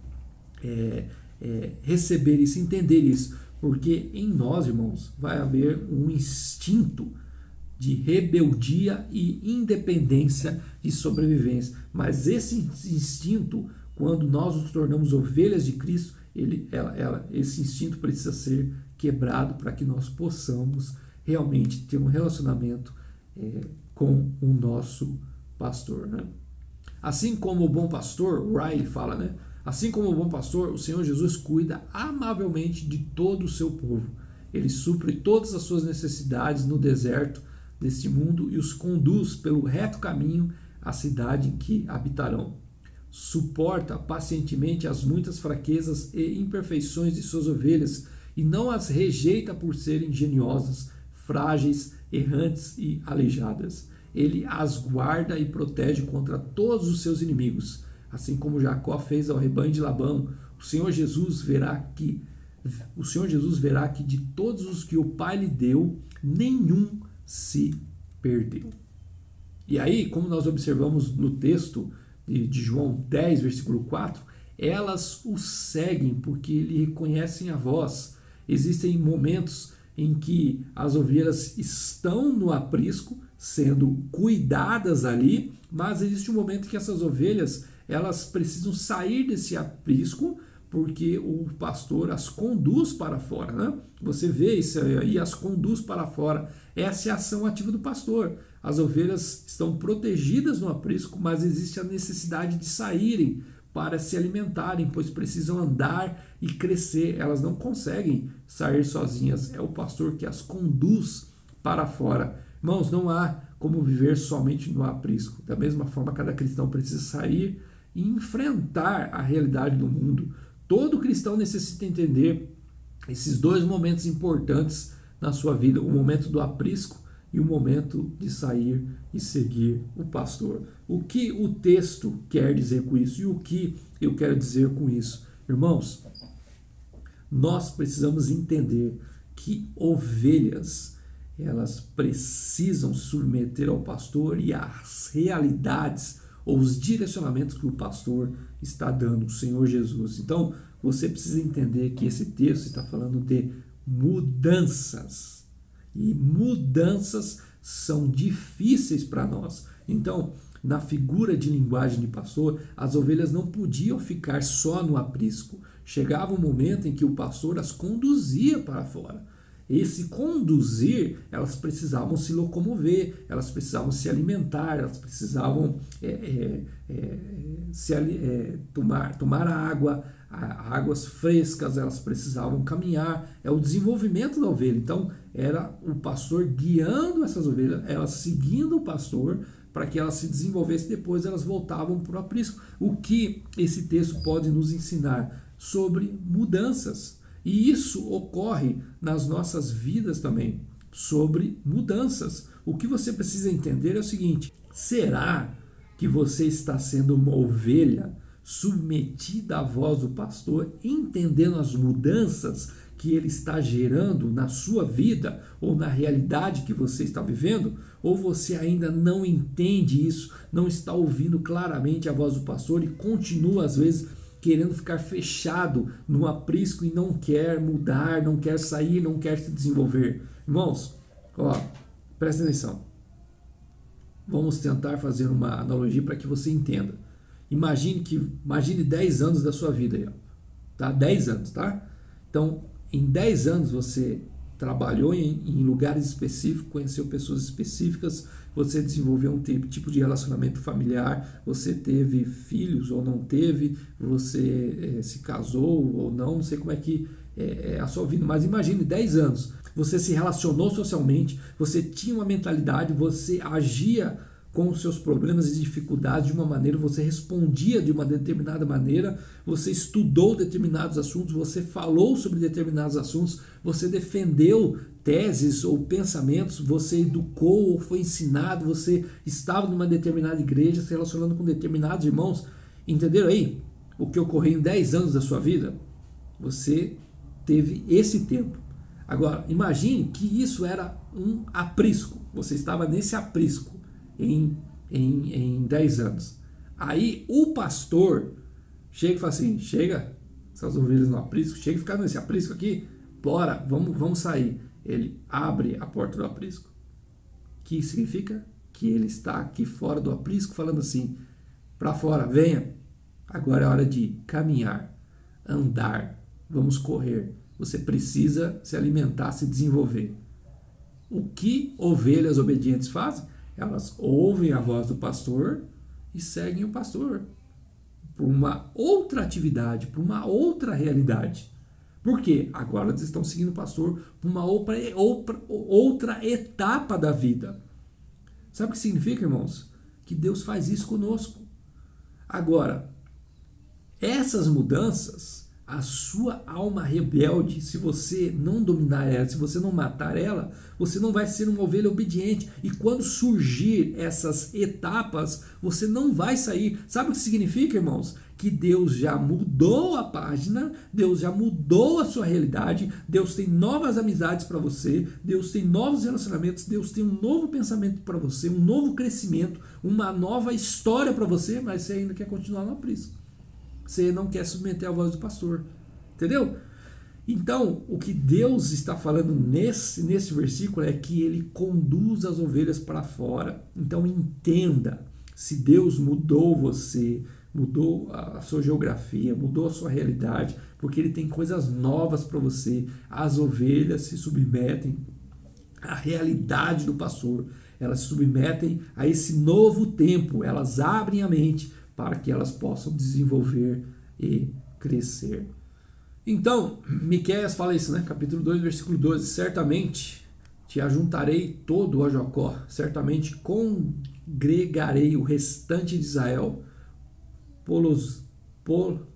receber isso, entender isso, porque em nós, irmãos, vai haver um instinto de rebeldia e independência de sobrevivência. Mas esse instinto, quando nós nos tornamos ovelhas de Cristo, esse instinto precisa ser quebrado para que nós possamos realmente ter um relacionamento com o nosso pastor, né? Assim como o bom pastor, Riley fala, né? Assim como o bom pastor, o Senhor Jesus cuida amavelmente de todo o seu povo. Ele supre todas as suas necessidades no deserto deste mundo e os conduz pelo reto caminho à cidade em que habitarão. Suporta pacientemente as muitas fraquezas e imperfeições de suas ovelhas e não as rejeita por serem geniosas, frágeis, errantes e aleijadas. Ele as guarda e protege contra todos os seus inimigos. Assim como Jacó fez ao rebanho de Labão, o Senhor Jesus verá que de todos os que o Pai lhe deu, nenhum se perdeu. E aí, como nós observamos no texto de João 10, versículo 4, elas o seguem porque lhe reconhecem a voz. Existem momentos em que as ovelhas estão no aprisco, sendo cuidadas ali, mas existe um momento em que essas ovelhas elas precisam sair desse aprisco, porque o pastor as conduz para fora, né? Você vê isso aí, as conduz para fora. Essa é a ação ativa do pastor. As ovelhas estão protegidas no aprisco, mas existe a necessidade de saírem para se alimentarem, pois precisam andar e crescer. Elas não conseguem sair sozinhas. É o pastor que as conduz para fora. Irmãos, não há como viver somente no aprisco. Da mesma forma, cada cristão precisa sair e enfrentar a realidade do mundo. Todo cristão necessita entender esses dois momentos importantes na sua vida, o momento do aprisco e o momento de sair e seguir o pastor. O que o texto quer dizer com isso e o que eu quero dizer com isso? Irmãos, nós precisamos entender que ovelhas, elas precisam submeter ao pastor e às realidades ou os direcionamentos que o pastor está dando, o Senhor Jesus. Então, você precisa entender que esse texto está falando de mudanças. E mudanças são difíceis para nós. Então, na figura de linguagem de pastor, as ovelhas não podiam ficar só no aprisco. Chegava um momento em que o pastor as conduzia para fora. Esse conduzir, elas precisavam se locomover, elas precisavam se alimentar, elas precisavam tomar água, águas frescas, elas precisavam caminhar. É o desenvolvimento da ovelha. Então, era o pastor guiando essas ovelhas, elas seguindo o pastor para que elas se desenvolvessem. Depois elas voltavam para o aprisco. O que esse texto pode nos ensinar? Sobre mudanças. E isso ocorre nas nossas vidas também, sobre mudanças. O que você precisa entender é o seguinte: será que você está sendo uma ovelha submetida à voz do pastor, entendendo as mudanças que ele está gerando na sua vida ou na realidade que você está vivendo? Ou você ainda não entende isso, não está ouvindo claramente a voz do pastor e continua às vezes querendo ficar fechado no aprisco e não quer mudar, não quer sair, não quer se desenvolver? Irmãos, presta atenção. Vamos tentar fazer uma analogia para que você entenda. Imagine 10 anos da sua vida aí, tá? 10 anos, tá? Então, em 10 anos você trabalhou em lugares específicos, conheceu pessoas específicas, você desenvolveu um tipo de relacionamento familiar, você teve filhos ou não teve, você se casou ou não sei como é que é a sua vida, mas imagine 10 anos, você se relacionou socialmente, você tinha uma mentalidade, você agia com os seus problemas e dificuldades de uma maneira, você respondia de uma determinada maneira, você estudou determinados assuntos, você falou sobre determinados assuntos, você defendeu teses ou pensamentos, você educou ou foi ensinado, você estava numa determinada igreja se relacionando com determinados irmãos. Entenderam aí o que ocorreu em 10 anos da sua vida? Você teve esse tempo. Agora, imagine que isso era um aprisco, você estava nesse aprisco em 10 anos. Aí o pastor chega e fala assim: chega, essas ovelhas no aprisco, chega e ficar nesse aprisco aqui, bora, vamos sair. Ele abre a porta do aprisco, que significa que ele está aqui fora do aprisco, falando assim: para fora, venha, agora é hora de caminhar, andar, vamos correr, você precisa se alimentar, se desenvolver. O que ovelhas obedientes fazem? Elas ouvem a voz do pastor e seguem o pastor por uma outra atividade, por uma outra realidade. Por quê? Agora eles estão seguindo o pastor por uma outra etapa da vida. Sabe o que significa, irmãos? Que Deus faz isso conosco. Agora, essas mudanças, a sua alma rebelde, se você não dominar ela, se você não matar ela, você não vai ser uma ovelha obediente. E quando surgir essas etapas, você não vai sair. Sabe o que significa, irmãos? Que Deus já mudou a página, Deus já mudou a sua realidade, Deus tem novas amizades para você, Deus tem novos relacionamentos, Deus tem um novo pensamento para você, um novo crescimento, uma nova história para você, mas você ainda quer continuar no aprisco. Você não quer submeter a voz do pastor. Entendeu? Então, o que Deus está falando nesse versículo é que ele conduz as ovelhas para fora. Então, entenda, se Deus mudou você, mudou a sua geografia, mudou a sua realidade, porque Ele tem coisas novas para você. As ovelhas se submetem à realidade do pastor, elas se submetem a esse novo tempo, elas abrem a mente para que elas possam desenvolver e crescer. Então, Miqueias fala isso, né? Capítulo 2, versículo 12, certamente te ajuntarei todo, ó Jacó, certamente congregarei o restante de Israel,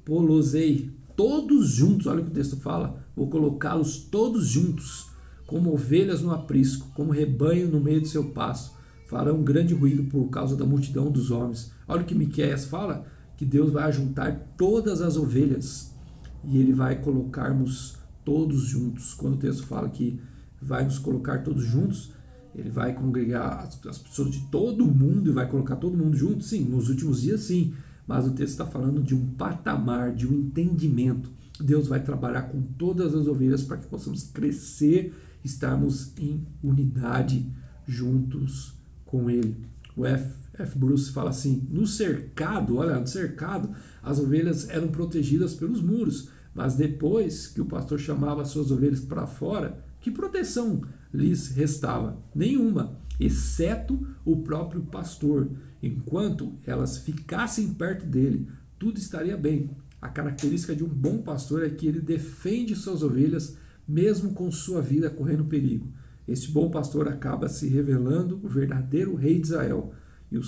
polosei todos juntos, olha o que o texto fala, vou colocá-los todos juntos, como ovelhas no aprisco, como rebanho no meio do seu pasto, farão um grande ruído por causa da multidão dos homens. Olha o que Miqueias fala, que Deus vai ajuntar todas as ovelhas e Ele vai colocarmos todos juntos. Quando o texto fala que vai nos colocar todos juntos, Ele vai congregar as pessoas de todo o mundo e vai colocar todo mundo junto, sim, nos últimos dias sim, mas o texto está falando de um patamar, de um entendimento. Deus vai trabalhar com todas as ovelhas para que possamos crescer, estarmos em unidade juntos com Ele. O F. Bruce fala assim, no cercado, olha, no cercado, as ovelhas eram protegidas pelos muros, mas depois que o pastor chamava as suas ovelhas para fora, que proteção lhes restava? Nenhuma, exceto o próprio pastor. Enquanto elas ficassem perto dele, tudo estaria bem. A característica de um bom pastor é que ele defende suas ovelhas, mesmo com sua vida correndo perigo. Este bom pastor acaba se revelando o verdadeiro rei de Israel e o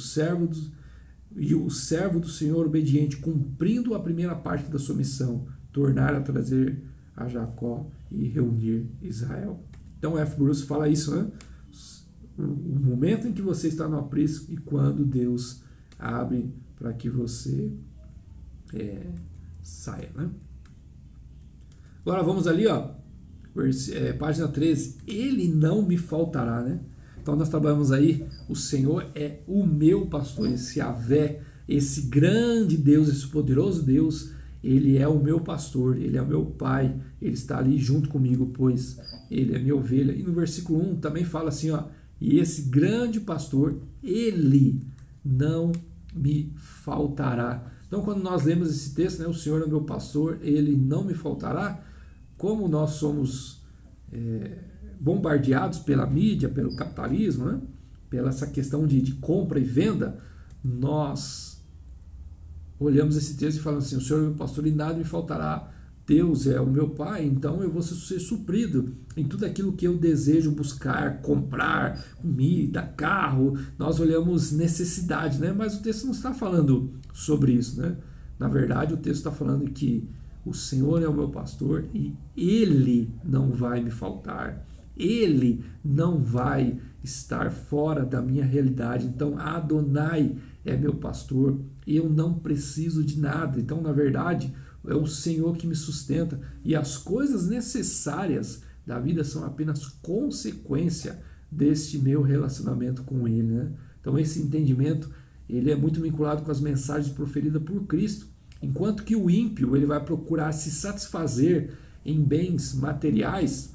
servo do Senhor obediente, cumprindo a primeira parte da sua missão, tornar a trazer a Jacó e reunir Israel. Então F. Bruce fala isso, né? O momento em que você está no aprisco e quando Deus abre para que você saia, né? Agora vamos ali, ó, página 13. Ele não me faltará, né? Então nós trabalhamos aí, o Senhor é o meu pastor, esse Yahvé, esse grande Deus, esse poderoso Deus, Ele é o meu pastor, Ele é o meu pai, Ele está ali junto comigo, pois Ele é minha ovelha. E no versículo 1 também fala assim, ó, e esse grande pastor, Ele não me faltará. Então quando nós lemos esse texto, né, o Senhor é o meu pastor, Ele não me faltará, como nós somos bombardeados pela mídia, pelo capitalismo, né? Pela essa questão de compra e venda, nós olhamos esse texto e falamos assim, o Senhor é meu pastor e nada me faltará, Deus é o meu pai, então eu vou ser suprido em tudo aquilo que eu desejo buscar, comprar, comida, carro. Nós olhamos necessidade, né? Mas o texto não está falando sobre isso, né? Na verdade, o texto está falando que o Senhor é o meu pastor e Ele não vai me faltar. Ele não vai estar fora da minha realidade. Então, Adonai é meu pastor, eu não preciso de nada. Então, na verdade, é o Senhor que me sustenta e as coisas necessárias da vida são apenas consequência deste meu relacionamento com Ele, né? Então, esse entendimento, ele é muito vinculado com as mensagens proferidas por Cristo. Enquanto que o ímpio, ele vai procurar se satisfazer em bens materiais,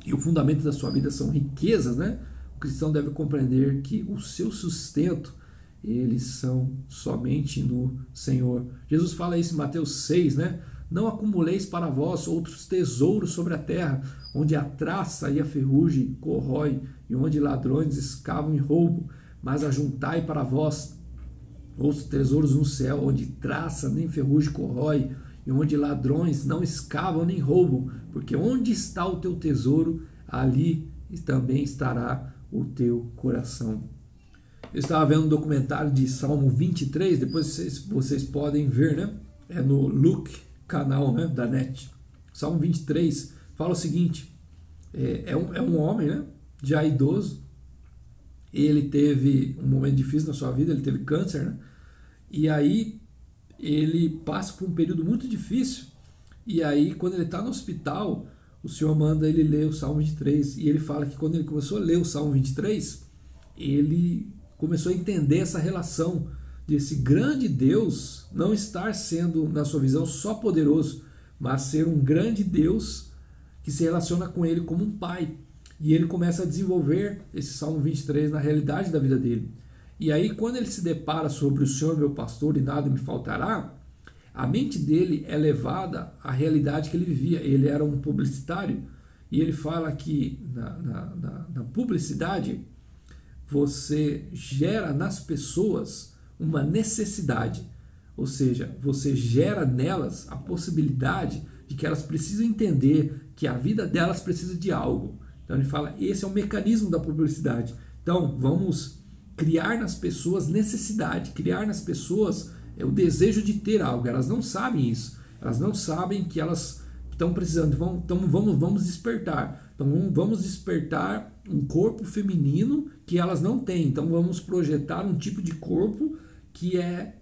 e o fundamento da sua vida são riquezas, né? O cristão deve compreender que o seu sustento, eles são somente no Senhor. Jesus fala isso em Mateus 6, né? Não acumuleis para vós outros tesouros sobre a terra, onde a traça e a ferrugem corrói, e onde ladrões escavam e roubam, mas ajuntai para vós outros tesouros no céu, onde traça nem ferrugem corrói, e onde ladrões não escavam nem roubam, porque onde está o teu tesouro, ali também estará o teu coração. Eu estava vendo um documentário de Salmo 23, depois vocês podem ver, né? É no Look canal, né, da NET. Salmo 23 fala o seguinte, é um homem, né, já idoso, ele teve um momento difícil na sua vida, ele teve câncer, né? E aí ele passa por um período muito difícil, e aí quando ele está no hospital, o Senhor manda ele ler o Salmo 23, e ele fala que quando ele começou a ler o Salmo 23, ele começou a entender essa relação desse grande Deus não estar sendo, na sua visão, só poderoso, mas ser um grande Deus que se relaciona com ele como um pai. E ele começa a desenvolver esse Salmo 23 na realidade da vida dele. E aí, quando ele se depara sobre o Senhor meu pastor e nada me faltará, a mente dele é levada à realidade que ele vivia. Ele era um publicitário e ele fala que na publicidade você gera nas pessoas uma necessidade, ou seja, você gera nelas a possibilidade de que elas precisam entender que a vida delas precisa de algo. Então ele fala, esse é o mecanismo da publicidade. Então vamos criar nas pessoas necessidade, criar nas pessoas o desejo de ter algo. Elas não sabem isso, elas não sabem que elas estão precisando. Então vamos despertar. Então vamos despertar um corpo feminino que elas não têm. Então vamos projetar um tipo de corpo que é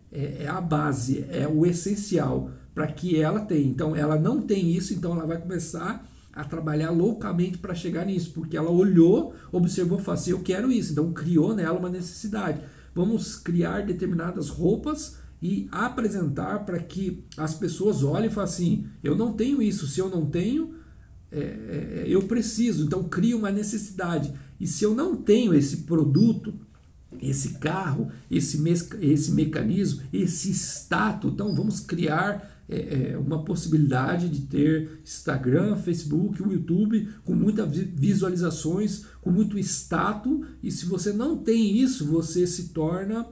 a base, é o essencial para que ela tenha. Então ela não tem isso, então ela vai começar a trabalhar loucamente para chegar nisso, porque ela olhou, observou, falou assim, eu quero isso, então criou nela uma necessidade. Vamos criar determinadas roupas e apresentar para que as pessoas olhem e falem assim, eu não tenho isso, se eu não tenho, eu preciso, então cria uma necessidade. E se eu não tenho esse produto, esse carro, esse mecanismo, esse status, então vamos criar uma possibilidade de ter Instagram, Facebook, o YouTube com muitas visualizações, com muito status, e se você não tem isso, você se torna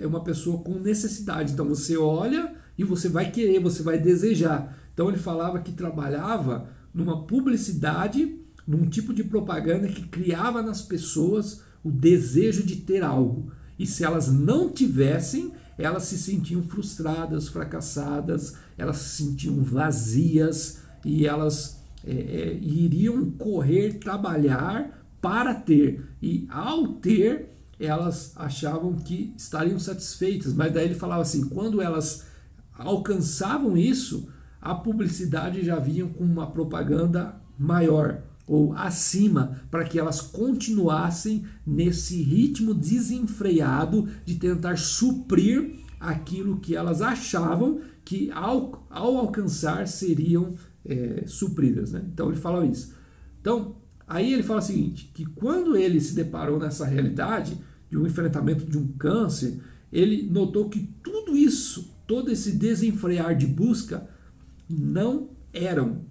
uma pessoa com necessidade. Então você olha e você vai querer, você vai desejar. Então ele falava que trabalhava numa publicidade, num tipo de propaganda que criava nas pessoas o desejo de ter algo. E se elas não tivessem, elas se sentiam frustradas, fracassadas, elas se sentiam vazias e elas iriam correr, trabalhar para ter. E ao ter, elas achavam que estariam satisfeitas. Mas daí ele falava assim, quando elas alcançavam isso, a publicidade já vinha com uma propaganda maior ou acima, para que elas continuassem nesse ritmo desenfreado de tentar suprir aquilo que elas achavam que ao alcançar seriam supridas, né? Então ele fala isso. Então aí ele fala o seguinte, que quando ele se deparou nessa realidade de um enfrentamento de um câncer, ele notou que tudo isso, todo esse desenfrear de busca não eram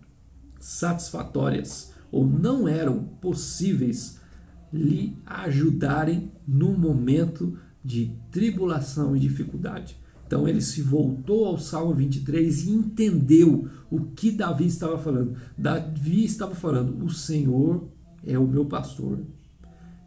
satisfatórias ou não eram possíveis lhe ajudarem no momento de tribulação e dificuldade. Então ele se voltou ao Salmo 23 e entendeu o que Davi estava falando. Davi estava falando, o Senhor é o meu pastor,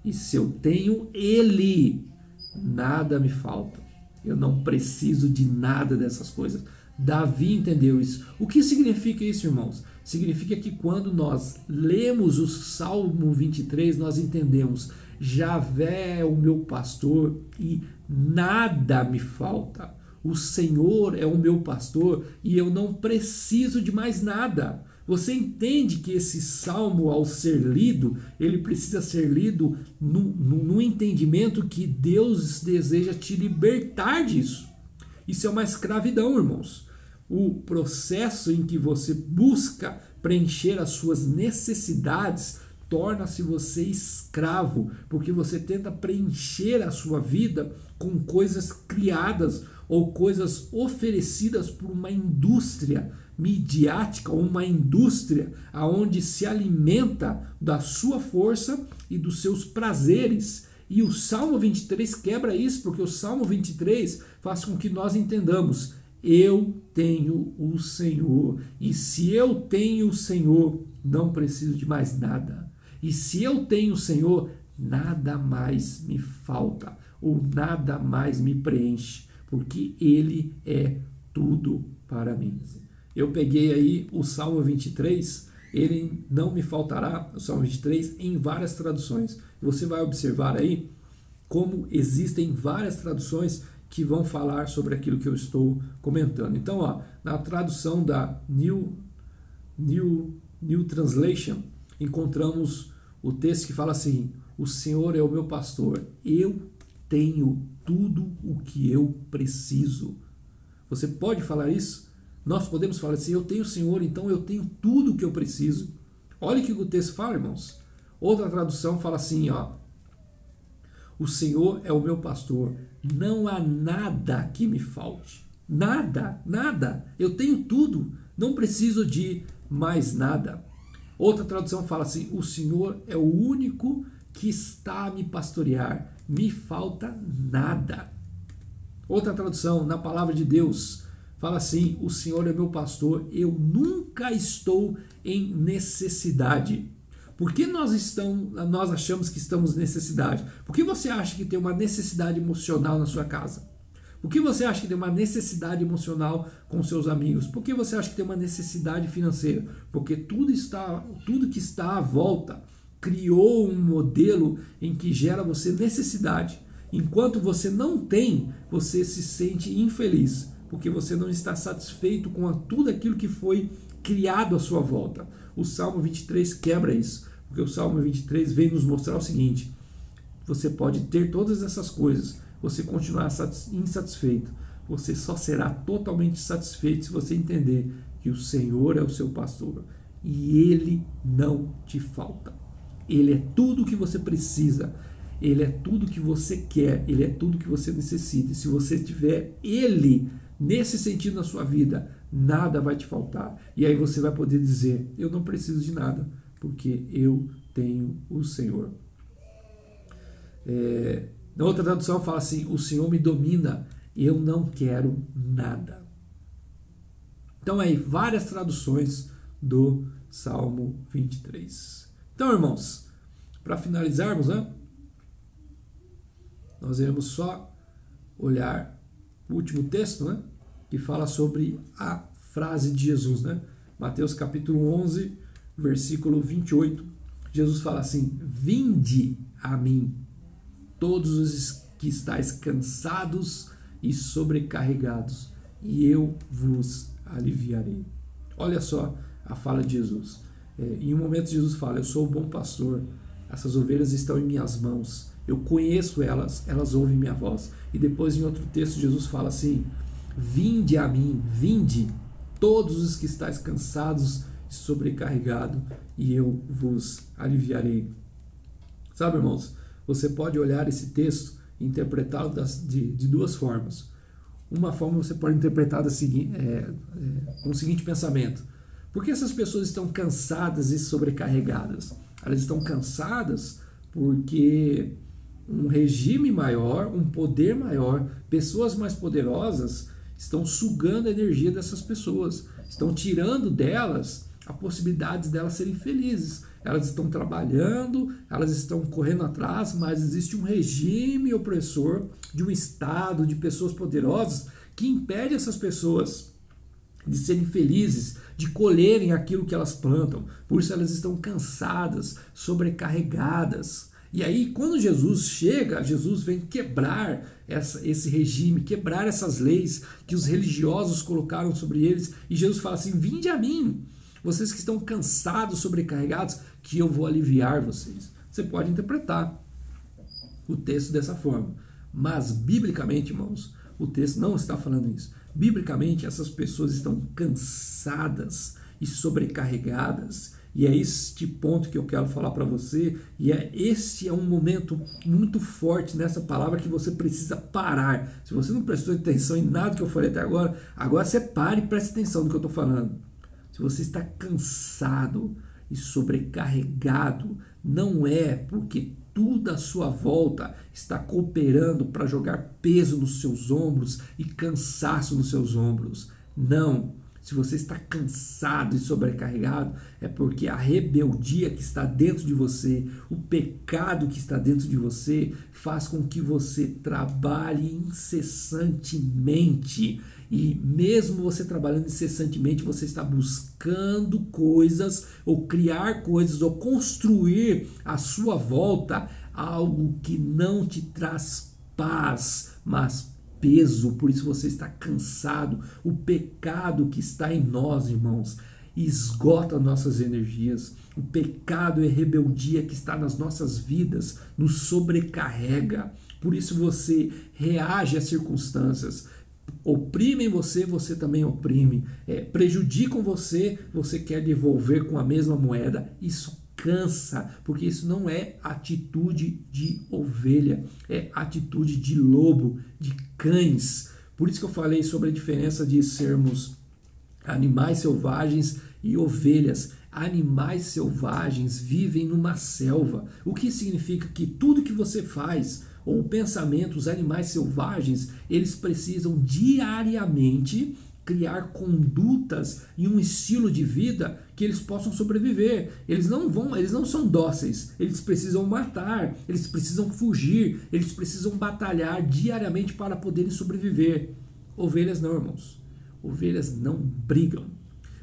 e se eu tenho Ele, nada me falta. Eu não preciso de nada dessas coisas. Davi entendeu isso. O que significa isso, irmãos? Significa que quando nós lemos o Salmo 23, nós entendemos, Javé é o meu pastor e nada me falta. O Senhor é o meu pastor e eu não preciso de mais nada. Você entende que esse salmo, ao ser lido, ele precisa ser lido no entendimento que Deus deseja te libertar disso. Isso é uma escravidão, irmãos. O processo em que você busca preencher as suas necessidades torna-se você escravo, porque você tenta preencher a sua vida com coisas criadas ou coisas oferecidas por uma indústria midiática ou uma indústria aonde se alimenta da sua força e dos seus prazeres. E o Salmo 23 quebra isso, porque o Salmo 23 faz com que nós entendamos, eu tenho o Senhor, e se eu tenho o Senhor, não preciso de mais nada. E se eu tenho o Senhor, nada mais me falta, ou nada mais me preenche, porque Ele é tudo para mim. Eu peguei aí o Salmo 23, ele não me faltará, o Salmo 23, em várias traduções. Você vai observar aí como existem várias traduções que vão falar sobre aquilo que eu estou comentando. Então, ó, na tradução da New Translation, encontramos o texto que fala assim, o Senhor é o meu pastor, eu tenho tudo o que eu preciso. Você pode falar isso? Nós podemos falar assim, eu tenho o Senhor, então eu tenho tudo o que eu preciso. Olha o que o texto fala, irmãos. Outra tradução fala assim, ó, O Senhor é o meu pastor, não há nada que me falte. Nada, nada. Eu tenho tudo, não preciso de mais nada. Outra tradução fala assim: o Senhor é o único que está a me pastorear, me falta nada. Outra tradução, na palavra de Deus, fala assim: o Senhor é meu pastor, eu nunca estou em necessidade. Por que nós achamos que estamos em necessidade? Por que você acha que tem uma necessidade emocional na sua casa? Por que você acha que tem uma necessidade emocional com seus amigos? Por que você acha que tem uma necessidade financeira? Porque tudo que está à volta criou um modelo em que gera você necessidade. Enquanto você não tem, você se sente infeliz, porque você não está satisfeito com tudo aquilo que foi criado à sua volta. O Salmo 23 quebra isso, porque o Salmo 23 vem nos mostrar o seguinte: você pode ter todas essas coisas, você continuar insatisfeito, você só será totalmente satisfeito se você entender que o Senhor é o seu pastor e Ele não te falta. Ele é tudo o que você precisa, Ele é tudo o que você quer, Ele é tudo o que você necessita. E se você tiver Ele nesse sentido na sua vida, nada vai te faltar. E aí você vai poder dizer: eu não preciso de nada, porque eu tenho o Senhor. Na outra tradução fala assim: o Senhor me domina, eu não quero nada. Então aí, várias traduções do Salmo 23. Então, irmãos, para finalizarmos, né, nós iremos só olhar o último texto, né, que fala sobre a frase de Jesus, né? Mateus capítulo 11, versículo 28. Jesus fala assim: vinde a mim, todos os que estáis cansados e sobrecarregados, e eu vos aliviarei. Olha só a fala de Jesus. Em um momento Jesus fala: eu sou o bom pastor, essas ovelhas estão em minhas mãos, eu conheço elas, elas ouvem minha voz. E depois em outro texto Jesus fala assim: vinde a mim, vinde, todos os que estáis cansados e sobrecarregados, e eu vos aliviarei. Sabe, irmãos, você pode olhar esse texto e interpretá-lo de duas formas. Uma forma você pode interpretar com o seguinte pensamento: por que essas pessoas estão cansadas e sobrecarregadas? Elas estão cansadas porque um regime maior, um poder maior, pessoas mais poderosas estão sugando a energia dessas pessoas, estão tirando delas a possibilidade delas serem felizes. Elas estão trabalhando, elas estão correndo atrás, mas existe um regime opressor de um Estado, de pessoas poderosas, que impede essas pessoas de serem felizes, de colherem aquilo que elas plantam. Por isso elas estão cansadas, sobrecarregadas. E aí, quando Jesus chega, Jesus vem quebrar esse regime, quebrar essas leis que os religiosos colocaram sobre eles. E Jesus fala assim: vinde a mim, vocês que estão cansados, sobrecarregados, que eu vou aliviar vocês. Você pode interpretar o texto dessa forma. Mas, biblicamente, irmãos, o texto não está falando isso. Biblicamente, essas pessoas estão cansadas e sobrecarregadas. E é este ponto que eu quero falar para você. E este é um momento muito forte nessa palavra que você precisa parar. Se você não prestou atenção em nada que eu falei até agora, agora você pare e preste atenção no que eu estou falando. Se você está cansado e sobrecarregado, não é porque tudo à sua volta está cooperando para jogar peso nos seus ombros e cansaço nos seus ombros. Não. Se você está cansado e sobrecarregado, é porque a rebeldia que está dentro de você, o pecado que está dentro de você, faz com que você trabalhe incessantemente. E mesmo você trabalhando incessantemente, você está buscando coisas, ou criar coisas, ou construir à sua volta algo que não te traz paz, mas peso. Por isso você está cansado. O pecado que está em nós, irmãos, esgota nossas energias. O pecado e a rebeldia que está nas nossas vidas nos sobrecarrega. Por isso você reage às circunstâncias. Oprimem você, você também oprime. Prejudicam você, você quer devolver com a mesma moeda. Isso cansa, porque isso não é atitude de ovelha, é atitude de lobo, de cães. Por isso que eu falei sobre a diferença de sermos animais selvagens e ovelhas. Animais selvagens vivem numa selva, o que significa que tudo que você faz ou pensamento, os animais selvagens, eles precisam diariamente criar condutas e um estilo de vida que eles possam sobreviver. Eles não são dóceis, eles precisam matar, eles precisam fugir, eles precisam batalhar diariamente para poderem sobreviver. Ovelhas não, irmãos. Ovelhas não brigam.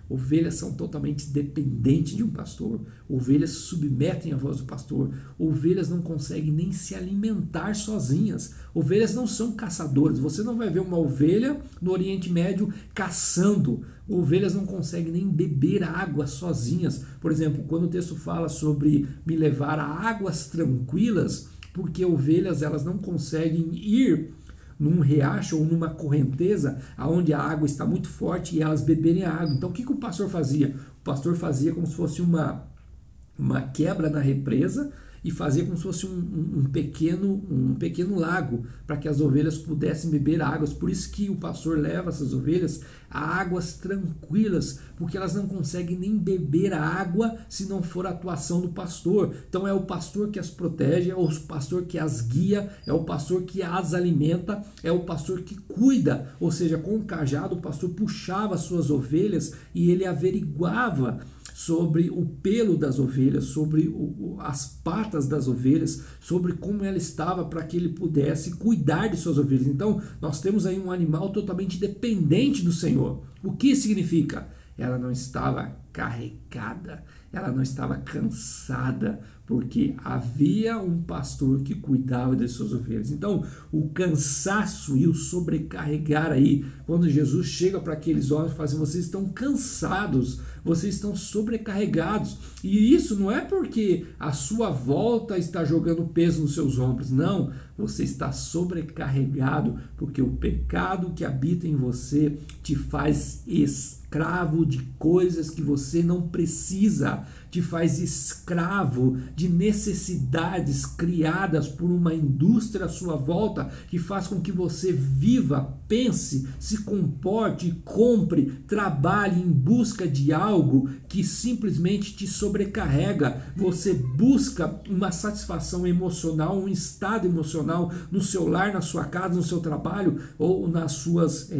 Ovelhas são totalmente dependentes de um pastor. Ovelhas submetem à voz do pastor. Ovelhas não conseguem nem se alimentar sozinhas. Ovelhas não são caçadoras. Você não vai ver uma ovelha no Oriente Médio caçando. Ovelhas não conseguem nem beber água sozinhas. Por exemplo, quando o texto fala sobre me levar a águas tranquilas, porque ovelhas elas não conseguem ir num riacho ou numa correnteza onde a água está muito forte e elas beberem a água. Então o que o pastor fazia? O pastor fazia como se fosse uma quebra na represa e fazia como se fosse um pequeno lago para que as ovelhas pudessem beber águas. Por isso que o pastor leva essas ovelhas a águas tranquilas, porque elas não conseguem nem beber a água se não for a atuação do pastor. Então é o pastor que as protege, é o pastor que as guia, é o pastor que as alimenta, é o pastor que cuida. Ou seja, com o cajado o pastor puxava as suas ovelhas e ele averiguava sobre o pelo das ovelhas, sobre as patas das ovelhas, sobre como ela estava para que ele pudesse cuidar de suas ovelhas. Então, nós temos aí um animal totalmente dependente do Senhor. O que significa? Ela não estava carregada, ela não estava cansada, porque havia um pastor que cuidava das suas ovelhas. Então, o cansaço e o sobrecarregar aí, quando Jesus chega para aqueles homens e fala assim, vocês estão cansados, vocês estão sobrecarregados. E isso não é porque a sua volta está jogando peso nos seus ombros, não. Você está sobrecarregado porque o pecado que habita em você te faz escravo de coisas que você não precisa, te faz escravo de necessidades criadas por uma indústria à sua volta que faz com que você viva, pense, se comporte, compre, trabalhe em busca de algo que simplesmente te sobrecarrega. Você busca uma satisfação emocional, um estado emocional no seu lar, na sua casa, no seu trabalho ou nas suas,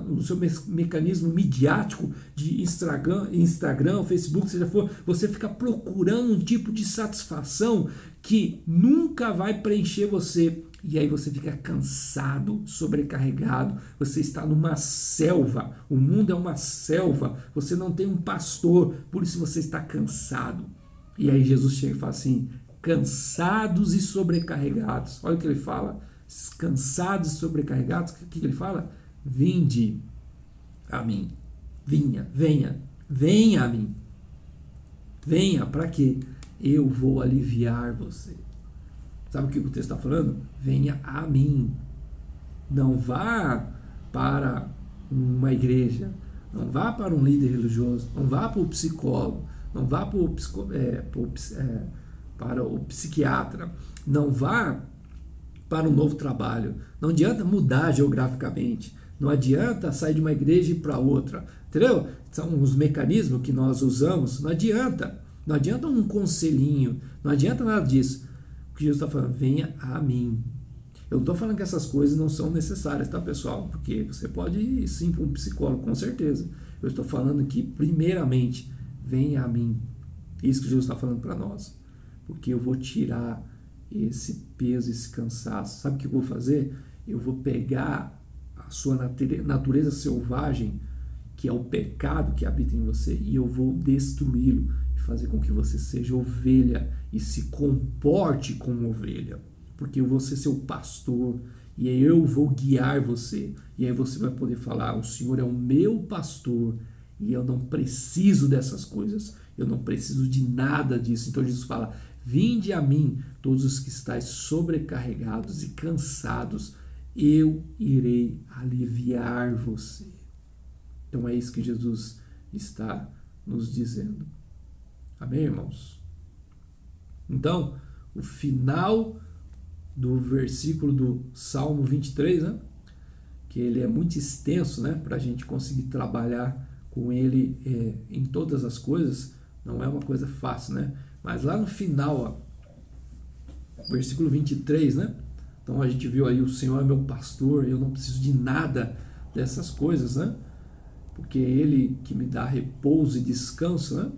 no seu mecanismo midiático de Instagram, Facebook, seja for, você fica procurando um tipo de satisfação que nunca vai preencher você. E aí você fica cansado, sobrecarregado, você está numa selva, o mundo é uma selva, você não tem um pastor, por isso você está cansado. E aí Jesus chega e fala assim, cansados e sobrecarregados. Olha o que ele fala, cansados e sobrecarregados, o que ele fala? Vinde a mim, venha a mim. Venha, para quê? Eu vou aliviar você. Sabe o que o texto está falando? Venha a mim. Não vá para uma igreja, não vá para um líder religioso, não vá para o psicólogo, não vá para o psiquiatra, não vá para um novo trabalho. Não adianta mudar geograficamente, não adianta sair de uma igreja e ir para outra, entendeu? São os mecanismos que nós usamos, não adianta um conselhinho, não adianta nada disso. O que Jesus está falando, venha a mim. Eu não estou falando que essas coisas não são necessárias, tá, pessoal? Porque você pode ir sim para um psicólogo, com certeza. Eu estou falando que, primeiramente, venha a mim. Isso que Jesus está falando para nós. Porque eu vou tirar esse peso, esse cansaço. Sabe o que eu vou fazer? Eu vou pegar a sua natureza selvagem, que é o pecado que habita em você, e eu vou destruí-lo e fazer com que você seja ovelha e se comporte como ovelha, porque eu vou ser seu pastor e eu vou guiar você, e aí você vai poder falar, o Senhor é o meu pastor e eu não preciso dessas coisas, eu não preciso de nada disso. Então Jesus fala, vinde a mim todos os que estáis sobrecarregados e cansados, eu irei aliviar você. Então é isso que Jesus está nos dizendo. Amém, irmãos? Então, o final do versículo do Salmo 23, né? Que ele é muito extenso, né? Para a gente conseguir trabalhar com ele em todas as coisas, não é uma coisa fácil, né? Mas lá no final, ó, versículo 23, né? Então a gente viu aí, o Senhor é meu pastor, eu não preciso de nada dessas coisas, né? Porque é Ele que me dá repouso e descanso, né?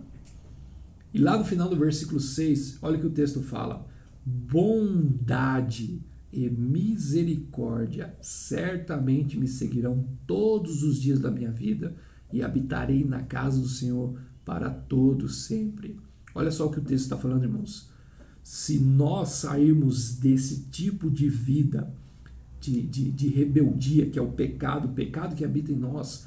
E lá no final do versículo 6, olha o que o texto fala: bondade e misericórdia certamente me seguirão todos os dias da minha vida e habitarei na casa do Senhor para todo sempre. Olha só o que o texto está falando, irmãos. Se nós sairmos desse tipo de vida, de rebeldia, que é o pecado que habita em nós,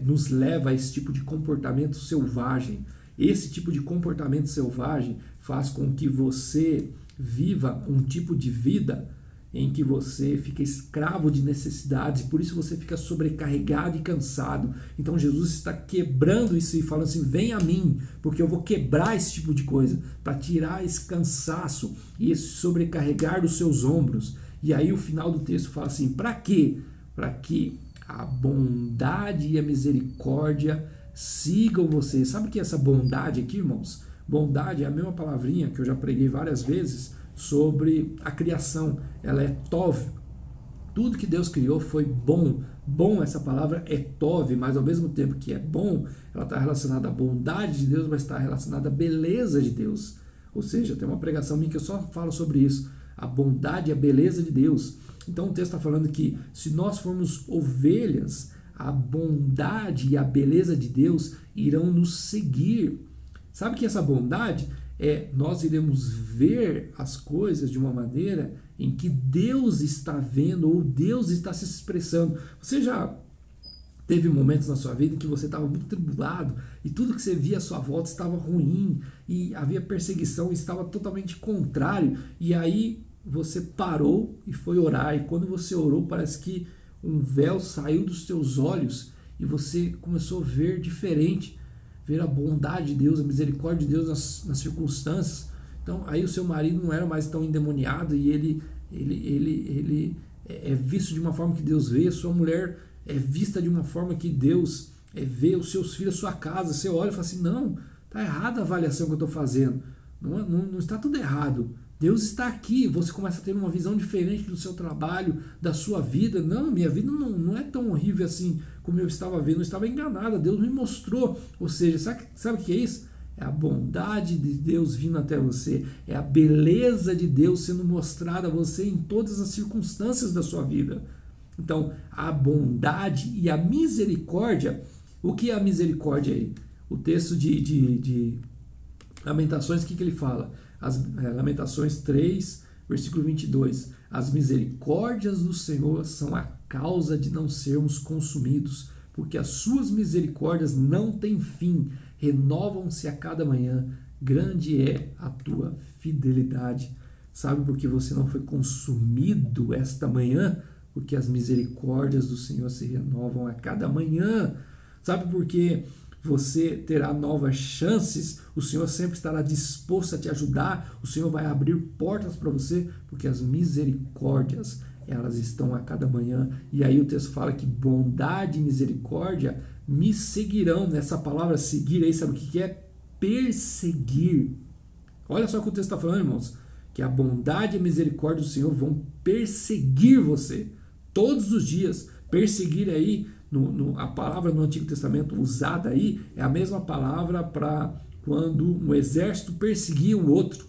nos leva a esse tipo de comportamento selvagem. Esse tipo de comportamento selvagem faz com que você viva um tipo de vida em que você fica escravo de necessidades, e por isso você fica sobrecarregado e cansado. Então Jesus está quebrando isso e falando assim: vem a mim, porque eu vou quebrar esse tipo de coisa, para tirar esse cansaço e esse sobrecarregar dos seus ombros. E aí o final do texto fala assim: para quê? Para que a bondade e a misericórdia sigam você. Sabe o que é essa bondade aqui, irmãos? Bondade é a mesma palavrinha que eu já preguei várias vezes sobre a criação. Ela é tov. Tudo que Deus criou foi bom. Bom, essa palavra é tov, mas ao mesmo tempo que é bom, ela está relacionada à bondade de Deus, mas está relacionada à beleza de Deus. Ou seja, tem uma pregação minha que eu só falo sobre isso. A bondade e a beleza de Deus. Então o texto está falando que se nós formos ovelhas, a bondade e a beleza de Deus irão nos seguir. Sabe que essa bondade nós iremos ver as coisas de uma maneira em que Deus está vendo ou Deus está se expressando. Você já teve momentos na sua vida em que você estava muito tribulado e tudo que você via à sua volta estava ruim e havia perseguição e estava totalmente contrário, e aí você parou e foi orar, e quando você orou parece que um véu saiu dos seus olhos e você começou a ver diferente, ver a bondade de Deus, a misericórdia de Deus nas circunstâncias. Então aí o seu marido não era mais tão endemoniado e ele é visto de uma forma que Deus vê, a sua mulher é vista de uma forma que Deus vê, os seus filhos, a sua casa. Você olha e fala assim: não, está errada a avaliação que eu estou fazendo, não está tudo errado, Deus está aqui. Você começa a ter uma visão diferente do seu trabalho, da sua vida. Não, minha vida não é tão horrível assim como eu estava vendo, eu estava enganada, Deus me mostrou. Ou seja, sabe o que é isso? É a bondade de Deus vindo até você, é a beleza de Deus sendo mostrada a você em todas as circunstâncias da sua vida. Então, a bondade e a misericórdia. O que é a misericórdia aí? O texto de Lamentações, o que ele fala? Lamentações 3, versículo 22. As misericórdias do Senhor são a causa de não sermos consumidos, porque as suas misericórdias não têm fim, renovam-se a cada manhã, grande é a tua fidelidade. Sabe por que você não foi consumido esta manhã? Porque as misericórdias do Senhor se renovam a cada manhã. Sabe por que você terá novas chances? O Senhor sempre estará disposto a te ajudar, o Senhor vai abrir portas para você, porque as misericórdias, elas estão a cada manhã. E aí o texto fala que bondade e misericórdia me seguirão. Nessa palavra seguir aí, sabe o que é? Perseguir. Olha só o que o texto está falando, irmãos, que a bondade e a misericórdia do Senhor vão perseguir você todos os dias. Perseguir aí, a palavra no Antigo Testamento usada aí é a mesma palavra para quando um exército perseguia o outro,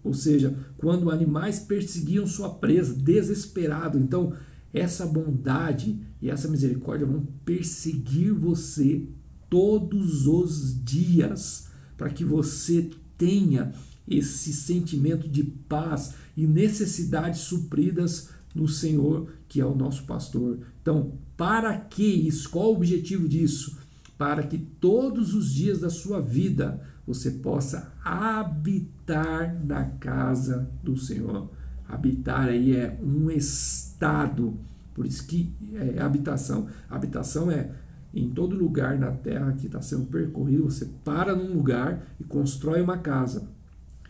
ou seja, quando animais perseguiam sua presa, desesperado. Então essa bondade e essa misericórdia vão perseguir você todos os dias, para que você tenha esse sentimento de paz e necessidades supridas no Senhor, que é o nosso pastor. Então, para que isso? Qual o objetivo disso? Para que todos os dias da sua vida você possa habitar na casa do Senhor. Habitar aí é um estado, por isso que é habitação. Habitação é em todo lugar na terra que está sendo percorrido, você para num lugar e constrói uma casa.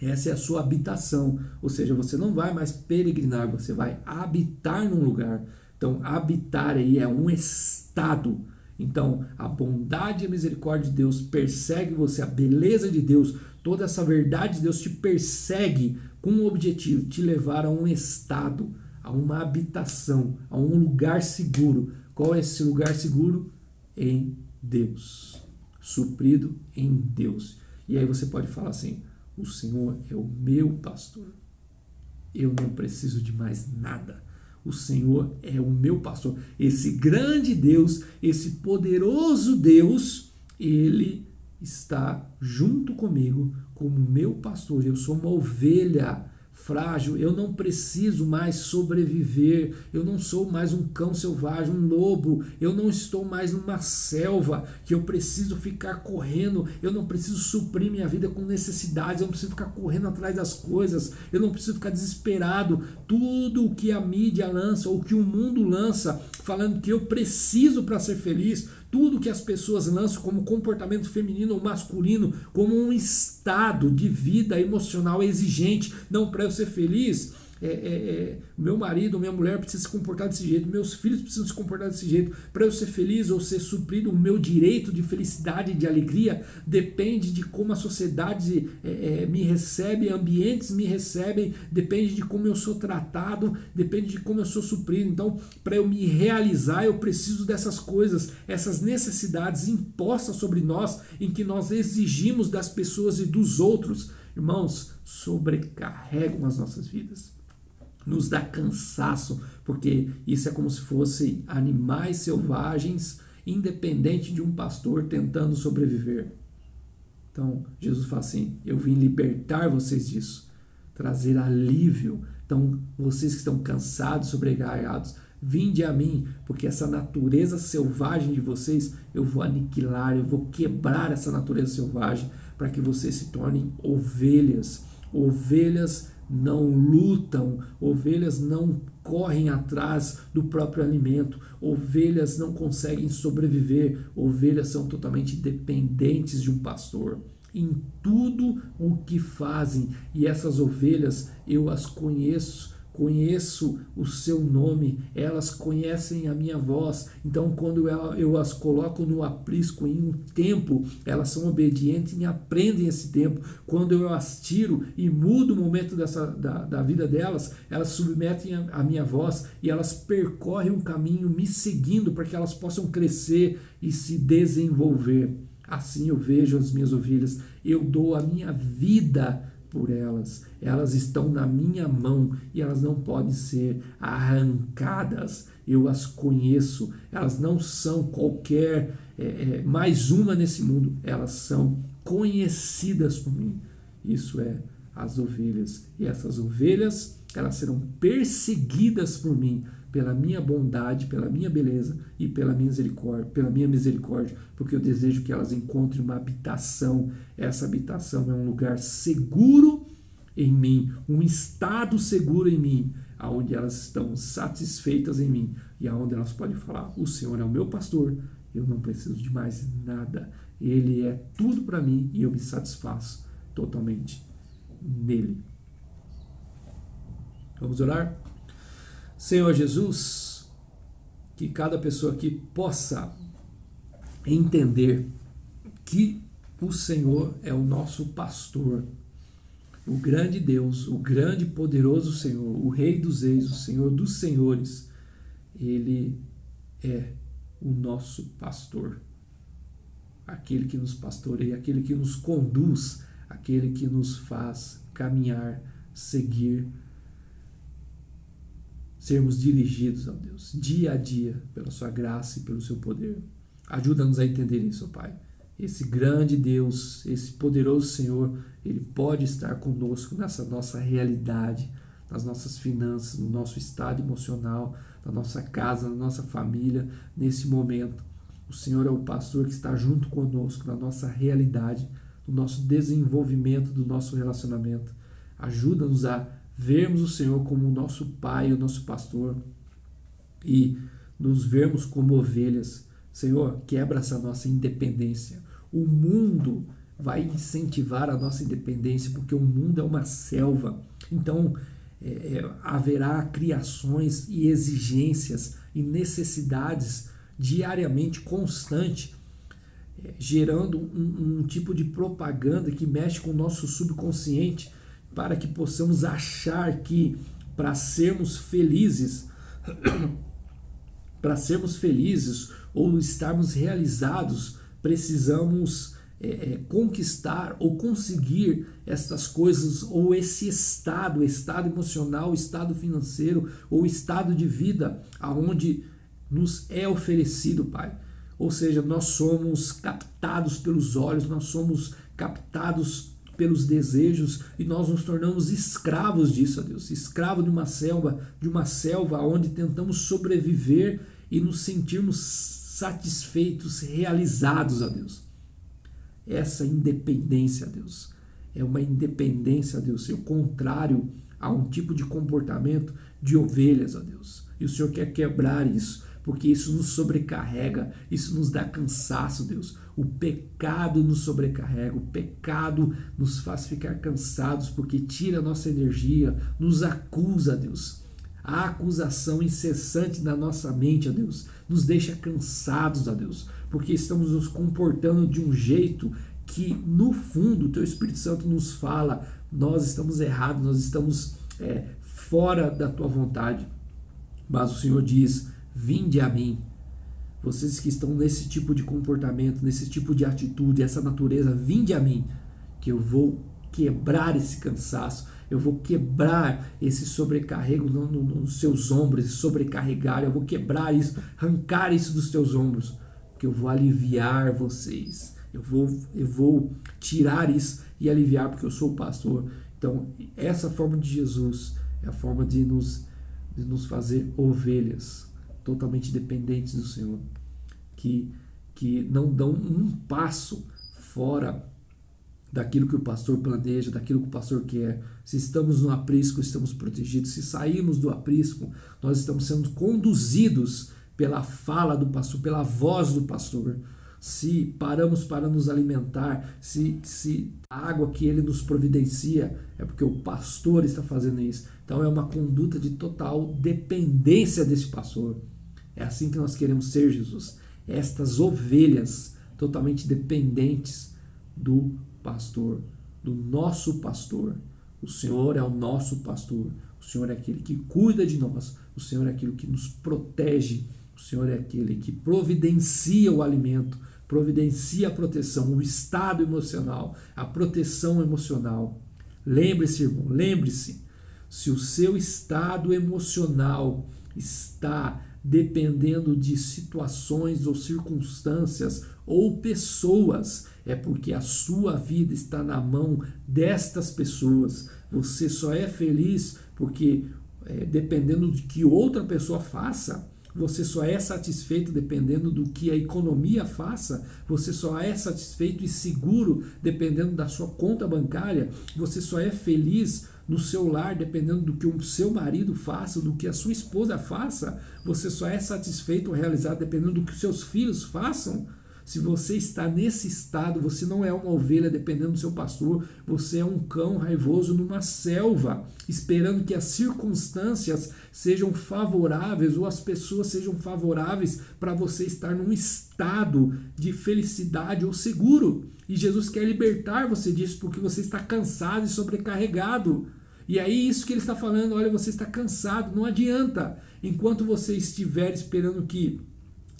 Essa é a sua habitação, ou seja, você não vai mais peregrinar, você vai habitar num lugar. Então, habitar aí é um estado. Então, a bondade e a misericórdia de Deus persegue você, a beleza de Deus, toda essa verdade de Deus te persegue com um objetivo, te levar a um estado, a uma habitação, a um lugar seguro. Qual é esse lugar seguro? Em Deus, suprido em Deus. E aí você pode falar assim: o Senhor é o meu pastor, eu não preciso de mais nada. O Senhor é o meu pastor. Esse grande Deus, esse poderoso Deus, Ele está junto comigo como meu pastor. Eu sou uma ovelha frágil, eu não preciso mais sobreviver, eu não sou mais um cão selvagem, um lobo, eu não estou mais numa selva que eu preciso ficar correndo, eu não preciso suprir minha vida com necessidades, eu não preciso ficar correndo atrás das coisas, eu não preciso ficar desesperado. Tudo o que a mídia lança, ou que o mundo lança, falando que eu preciso para ser feliz, tudo que as pessoas lançam como comportamento feminino ou masculino, como um estado de vida emocional exigente, não, para eu ser feliz, meu marido, minha mulher precisa se comportar desse jeito, meus filhos precisam se comportar desse jeito, para eu ser feliz ou ser suprido, o meu direito de felicidade e de alegria depende de como a sociedade me recebe, ambientes me recebem, depende de como eu sou tratado, depende de como eu sou suprido. Então, para eu me realizar, eu preciso dessas coisas, essas necessidades impostas sobre nós, em que nós exigimos das pessoas e dos outros, irmãos, sobrecarregam as nossas vidas, nos dá cansaço, porque isso é como se fossem animais selvagens, independente de um pastor tentando sobreviver. Então, Jesus fala assim: eu vim libertar vocês disso, trazer alívio. Então, vocês que estão cansados, sobrecarregados, vinde a mim, porque essa natureza selvagem de vocês, eu vou aniquilar, eu vou quebrar essa natureza selvagem, para que vocês se tornem ovelhas. Ovelhas não lutam, ovelhas não correm atrás do próprio alimento, ovelhas não conseguem sobreviver, ovelhas são totalmente dependentes de um pastor em tudo o que fazem. E essas ovelhas, eu as conheço o seu nome, elas conhecem a minha voz. Então, quando eu as coloco no aprisco em um tempo, elas são obedientes e aprendem esse tempo. Quando eu as tiro e mudo o momento da vida delas, elas submetem a minha voz e elas percorrem um caminho me seguindo, para que elas possam crescer e se desenvolver. Assim eu vejo as minhas ovelhas, eu dou a minha vida por elas, elas estão na minha mão e elas não podem ser arrancadas. Eu as conheço, elas não são qualquer mais uma nesse mundo, elas são conhecidas por mim. Isso é as ovelhas, e essas ovelhas, elas serão perseguidas por mim, pela minha bondade, pela minha beleza e pela minha misericórdia, porque eu desejo que elas encontrem uma habitação. Essa habitação é um lugar seguro em mim, um estado seguro em mim, aonde elas estão satisfeitas em mim e aonde elas podem falar: o Senhor é o meu pastor, eu não preciso de mais nada, Ele é tudo para mim e eu me satisfaço totalmente nele. Vamos orar? Senhor Jesus, que cada pessoa aqui possa entender que o Senhor é o nosso pastor, o grande Deus, o grande e poderoso Senhor, o Rei dos Reis, o Senhor dos Senhores. Ele é o nosso pastor, aquele que nos pastoreia, aquele que nos conduz, aquele que nos faz caminhar, seguir, sermos dirigidos, ó Deus, dia a dia, pela sua graça e pelo seu poder. Ajuda-nos a entender isso, ó Pai. Esse grande Deus, esse poderoso Senhor, Ele pode estar conosco nessa nossa realidade, nas nossas finanças, no nosso estado emocional, na nossa casa, na nossa família, nesse momento. O Senhor é o pastor que está junto conosco na nossa realidade, no nosso desenvolvimento do nosso relacionamento. Ajuda-nos a vermos o Senhor como o nosso Pai, o nosso pastor, e nos vermos como ovelhas. Senhor, quebra essa nossa independência. O mundo vai incentivar a nossa independência, porque o mundo é uma selva. Então, haverá criações e exigências e necessidades diariamente, constante, gerando um tipo de propaganda que mexe com o nosso subconsciente, para que possamos achar que para sermos felizes ou estarmos realizados, precisamos conquistar ou conseguir estas coisas, ou esse estado emocional, estado financeiro ou estado de vida aonde nos é oferecido, Pai. Ou seja, nós somos captados pelos olhos, nós somos captados pelos desejos e nós nos tornamos escravos disso, ó Deus. Escravo de uma selva onde tentamos sobreviver e nos sentirmos satisfeitos, realizados, ó Deus. Essa independência, Deus, é uma independência, Deus, o contrário a um tipo de comportamento de ovelhas, ó Deus. E o Senhor quer quebrar isso, porque isso nos sobrecarrega, isso nos dá cansaço, Deus. O pecado nos sobrecarrega, o pecado nos faz ficar cansados, porque tira a nossa energia, nos acusa, Deus. A acusação incessante na nossa mente, ó Deus, nos deixa cansados, ó Deus, porque estamos nos comportando de um jeito que, no fundo, o Teu Espírito Santo nos fala, nós estamos errados, nós estamos fora da Tua vontade. Mas o Senhor diz, vinde a mim. Vocês que estão nesse tipo de comportamento, nesse tipo de atitude, essa natureza, vinde a mim, que eu vou quebrar esse cansaço, eu vou quebrar esse sobrecarrego nos seus ombros, esse sobrecarregar, eu vou quebrar isso, arrancar isso dos teus ombros, porque eu vou aliviar vocês, eu vou tirar isso e aliviar, porque eu sou o pastor. Então, essa forma de Jesus é a forma de nos fazer ovelhas, totalmente dependentes do Senhor, que não dão um passo fora daquilo que o pastor planeja, daquilo que o pastor quer. Se estamos no aprisco, estamos protegidos. Se saímos do aprisco, nós estamos sendo conduzidos pela fala do pastor, pela voz do pastor. Se paramos para nos alimentar, se a água que ele nos providencia, é porque o pastor está fazendo isso. Então é uma conduta de total dependência desse pastor. É assim que nós queremos ser, Jesus. Estas ovelhas totalmente dependentes do pastor, do nosso pastor. O Senhor é o nosso pastor. O Senhor é aquele que cuida de nós. O Senhor é aquele que nos protege. O Senhor é aquele que providencia o alimento, providencia a proteção, o estado emocional, a proteção emocional. Lembre-se, irmão, lembre-se, se o seu estado emocional está dependendo de situações ou circunstâncias ou pessoas, é porque a sua vida está na mão destas pessoas. Você só é feliz porque, dependendo do que outra pessoa faça, você só é satisfeito dependendo do que a economia faça, você só é satisfeito e seguro dependendo da sua conta bancária, você só é feliz no seu lar dependendo do que o seu marido faça, do que a sua esposa faça, você só é satisfeito ou realizado dependendo do que os seus filhos façam. Se você está nesse estado, você não é uma ovelha dependendo do seu pastor, você é um cão raivoso numa selva, esperando que as circunstâncias sejam favoráveis ou as pessoas sejam favoráveis para você estar num estado de felicidade ou seguro. E Jesus quer libertar você disso porque você está cansado e sobrecarregado. E aí isso que ele está falando, olha, você está cansado, não adianta. Enquanto você estiver esperando que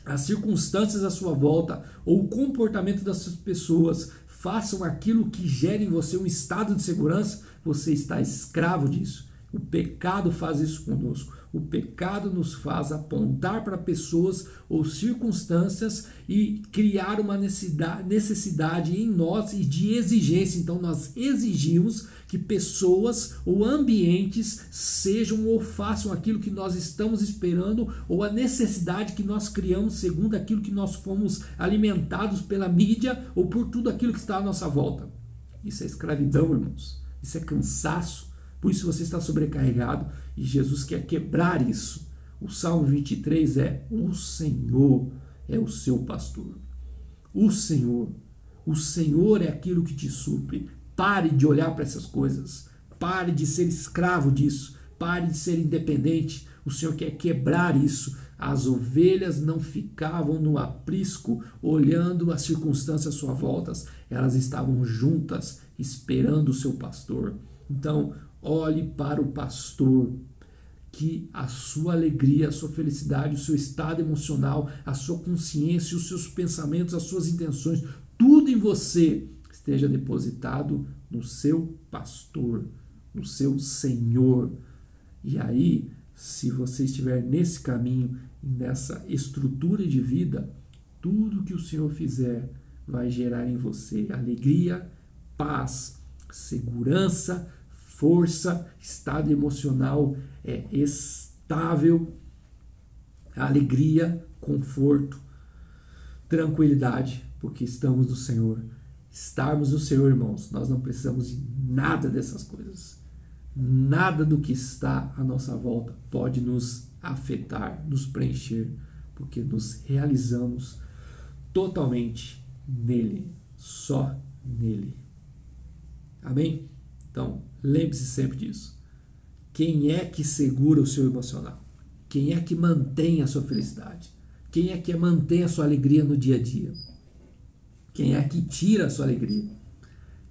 as circunstâncias à sua volta ou o comportamento das pessoas façam aquilo que gere em você um estado de segurança, você está escravo disso. O pecado faz isso conosco. O pecado nos faz apontar para pessoas ou circunstâncias e criar uma necessidade em nós e de exigência. Então nós exigimos que pessoas ou ambientes sejam ou façam aquilo que nós estamos esperando ou a necessidade que nós criamos segundo aquilo que nós fomos alimentados pela mídia ou por tudo aquilo que está à nossa volta. Isso é escravidão, irmãos. Isso é cansaço. Por isso você está sobrecarregado e Jesus quer quebrar isso. O Salmo 23 é: o Senhor é o seu pastor. O Senhor O Senhor é aquilo que te supre. Pare de olhar para essas coisas. Pare de ser escravo disso. Pare de ser independente. O Senhor quer quebrar isso. As ovelhas não ficavam no aprisco olhando as circunstâncias à sua volta. Elas estavam juntas esperando o seu pastor. Então, olhe para o pastor, que a sua alegria, a sua felicidade, o seu estado emocional, a sua consciência, os seus pensamentos, as suas intenções, tudo em você esteja depositado no seu pastor, no seu Senhor. E aí, se você estiver nesse caminho, nessa estrutura de vida, tudo que o Senhor fizer vai gerar em você alegria, paz, segurança, força, estado emocional estável, alegria, conforto, tranquilidade, porque estamos no Senhor. Estarmos no Senhor, irmãos, nós não precisamos de nada dessas coisas. Nada do que está à nossa volta pode nos afetar, nos preencher, porque nos realizamos totalmente nele, só nele. Amém? Então, lembre-se sempre disso. Quem é que segura o seu emocional? Quem é que mantém a sua felicidade? Quem é que mantém a sua alegria no dia a dia? Quem é que tira a sua alegria?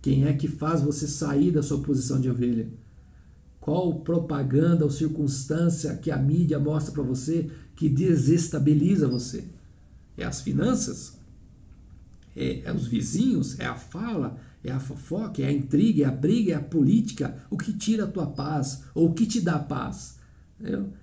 Quem é que faz você sair da sua posição de ovelha? Qual propaganda ou circunstância que a mídia mostra para você que desestabiliza você? É as finanças? É os vizinhos? É a fala? É a fofoca? É a intriga? É a briga? É a política? O que tira a tua paz? Ou o que te dá paz?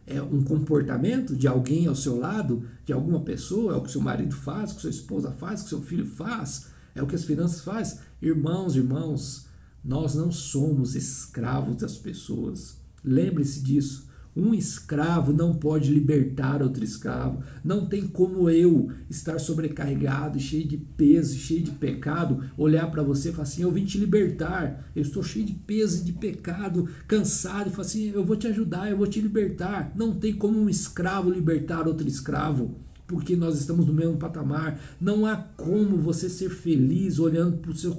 É um comportamento de alguém ao seu lado, de alguma pessoa? É o que seu marido faz, o que sua esposa faz, o que seu filho faz? É o que as finanças faz? Irmãos, nós não somos escravos das pessoas. Lembre-se disso. Um escravo não pode libertar outro escravo. Não tem como eu estar sobrecarregado, cheio de peso, cheio de pecado, olhar para você e falar assim, eu vim te libertar. Eu estou cheio de peso e de pecado, cansado, e falar assim, eu vou te ajudar, eu vou te libertar. Não tem como um escravo libertar outro escravo, porque nós estamos no mesmo patamar. Não há como você ser feliz olhando para o seu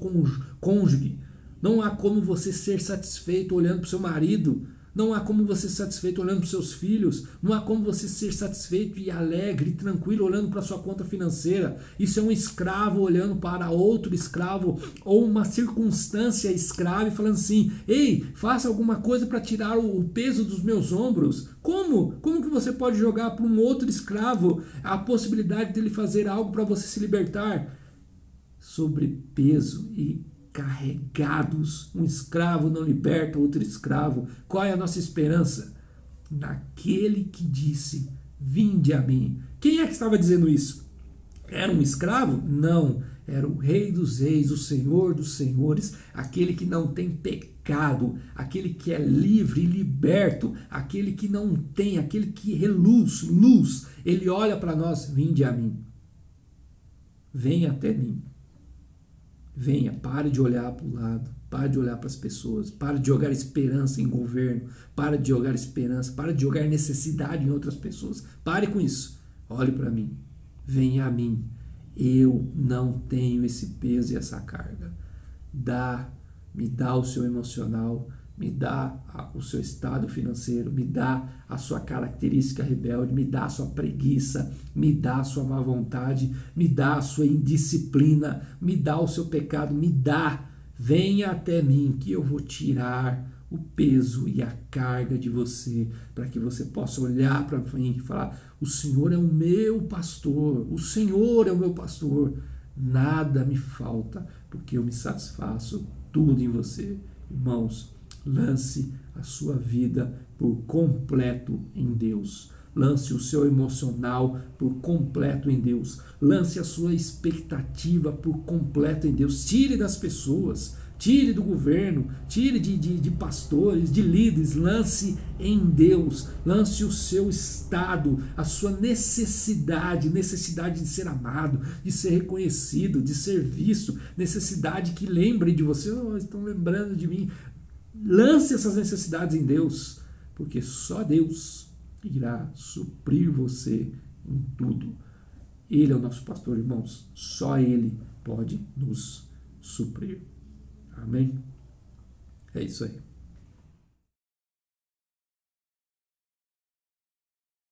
cônjuge. Não há como você ser satisfeito olhando para o seu marido. Não há como você ser satisfeito olhando para os seus filhos. Não há como você ser satisfeito e alegre e tranquilo olhando para a sua conta financeira. Isso é um escravo olhando para outro escravo ou uma circunstância escrava e falando assim, ei, faça alguma coisa para tirar o peso dos meus ombros. Como? Como que você pode jogar para um outro escravo a possibilidade dele fazer algo para você se libertar? Sobrepeso e carregados. Um escravo não liberta outro escravo. Qual é a nossa esperança? Naquele que disse, vinde a mim. Quem é que estava dizendo isso? Era um escravo? Não. Era o Rei dos Reis, o Senhor dos Senhores, aquele que não tem pecado, aquele que é livre e liberto, aquele que não tem, aquele que reluz, luz. Ele olha para nós, vinde a mim. Venha até mim. Venha, pare de olhar para o lado, pare de olhar para as pessoas, pare de jogar esperança em governo, pare de jogar esperança, pare de jogar necessidade em outras pessoas. Pare com isso. Olhe para mim. Venha a mim. Eu não tenho esse peso e essa carga. Me dá o seu emocional, me dá o seu estado financeiro, me dá a sua característica rebelde, me dá a sua preguiça, me dá a sua má vontade, me dá a sua indisciplina, me dá o seu pecado, me dá. Venha até mim que eu vou tirar o peso e a carga de você, para que você possa olhar para frente e falar, o Senhor é o meu pastor, o Senhor é o meu pastor, nada me falta, porque eu me satisfaço tudo em você. Irmãos, lance a sua vida por completo em Deus. Lance o seu emocional por completo em Deus. Lance a sua expectativa por completo em Deus. Tire das pessoas, tire do governo, tire de pastores, de líderes. Lance em Deus. Lance o seu estado, a sua necessidade de ser amado, de ser reconhecido, de ser visto. Necessidade que lembre de você. Oh, estão lembrando de mim. Lance essas necessidades em Deus, porque só Deus irá suprir você em tudo. Ele é o nosso pastor, irmãos. Só Ele pode nos suprir. Amém? É isso aí.